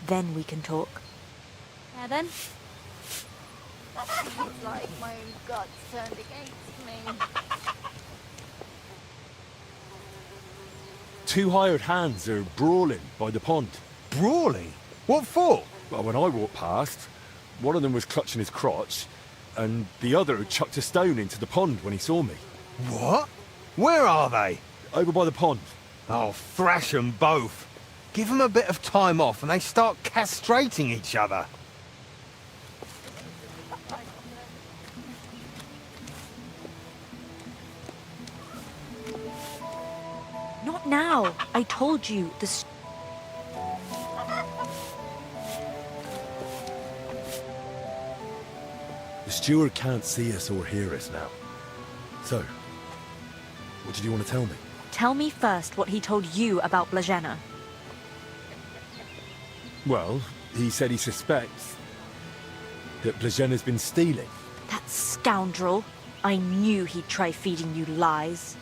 Then we can talk. Yeah, then. It's like my own guts turned against me. Two hired hands are brawling by the pond. Brawling? What for? Well, when I walked past, one of them was clutching his crotch, and the other chucked a stone into the pond when he saw me. What? Where are they? Over by the pond. Oh, thrash 'em both. Give 'em a bit of time off and they start castrating each other. Not now. I told you, The steward can't see us or hear us now. So, what did you want to tell me? Tell me first what he told you about Blazena. Well, he said he suspects that Blažena's been stealing. That scoundrel. I knew he'd try feeding you lies.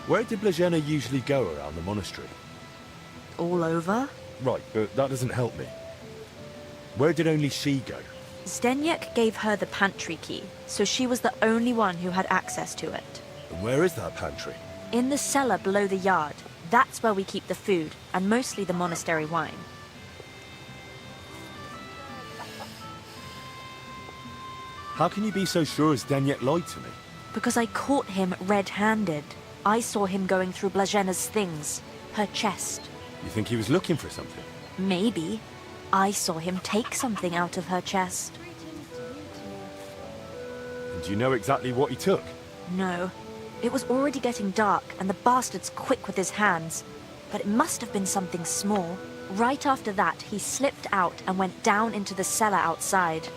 Where did Blazena usually go around the monastery? All over? Right, but that doesn't help me. Where did only she go? Zdeněk gave her the pantry key, so she was the only one who had access to it. And where is that pantry? In the cellar below the yard. That's where we keep the food, and mostly the monastery wine. How can you be so sure Zdeněk lied to me? Because I caught him red-handed. I saw him going through Blažena's things. Her chest. You think he was looking for something? Maybe. I saw him take something out of her chest. And do you know exactly what he took? No. It was already getting dark, and the bastard's quick with his hands. But it must have been something small. Right after that, he slipped out and went down into the cellar outside.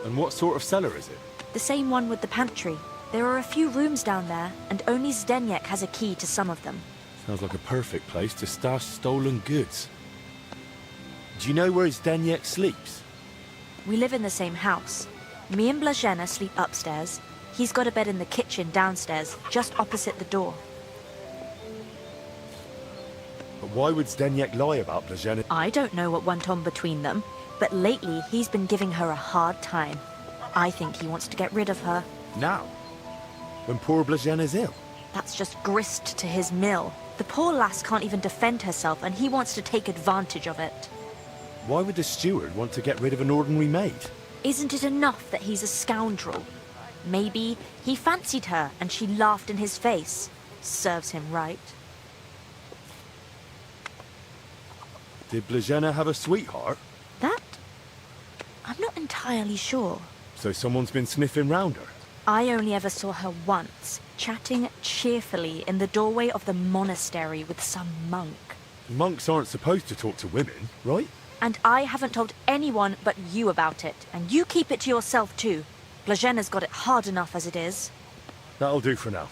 And what sort of cellar is it? The same one with the pantry. There are a few rooms down there, and only Zdeněk has a key to some of them. Sounds like a perfect place to stash stolen goods. Do you know where Zdeněk sleeps? We live in the same house. Me and Blazena sleep upstairs. He's got a bed in the kitchen downstairs, just opposite the door. But why would Zdeněk lie about Blazena? I don't know what went on between them, but lately he's been giving her a hard time. I think he wants to get rid of her. Now? When poor Blažena's ill? That's just grist to his mill. The poor lass can't even defend herself, and he wants to take advantage of it. Why would the steward want to get rid of an ordinary maid? Isn't it enough that he's a scoundrel? Maybe he fancied her and she laughed in his face. Serves him right. Did Blazena have a sweetheart? That? I'm not entirely sure. So someone's been sniffing round her? I only ever saw her once, chatting cheerfully in the doorway of the monastery with some monk. Monks aren't supposed to talk to women, right? And I haven't told anyone but you about it, and you keep it to yourself too. Blažena's got it hard enough as it is. That'll do for now.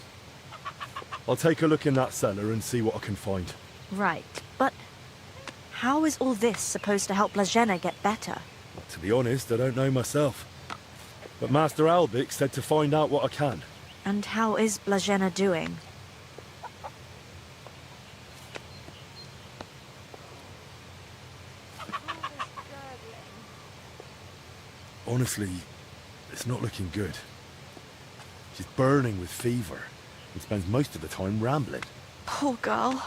I'll take a look in that cellar and see what I can find. Right, but how is all this supposed to help Blazena get better? To be honest, I don't know myself. But Master Albik said to find out what I can. And how is Blazena doing? Honestly, it's not looking good. She's burning with fever and spends most of the time rambling. Poor girl.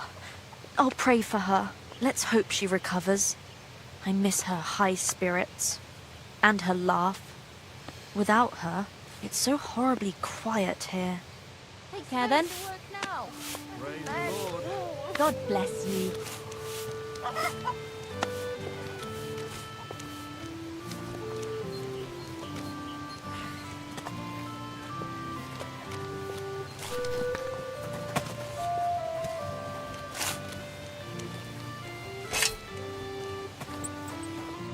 I'll pray for her. Let's hope she recovers. I miss her high spirits. And her laugh. Without her, it's so horribly quiet here. Take care then. God bless you.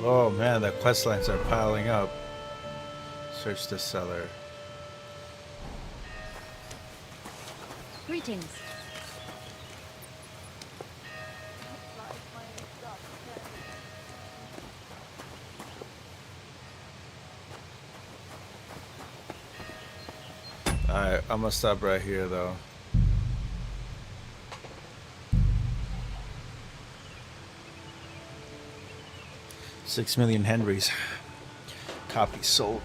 Oh man, the quest lines are piling up. Search the cellar. Greetings. Alright, I'm gonna stop right here though. $6 million Henrys. Copies sold.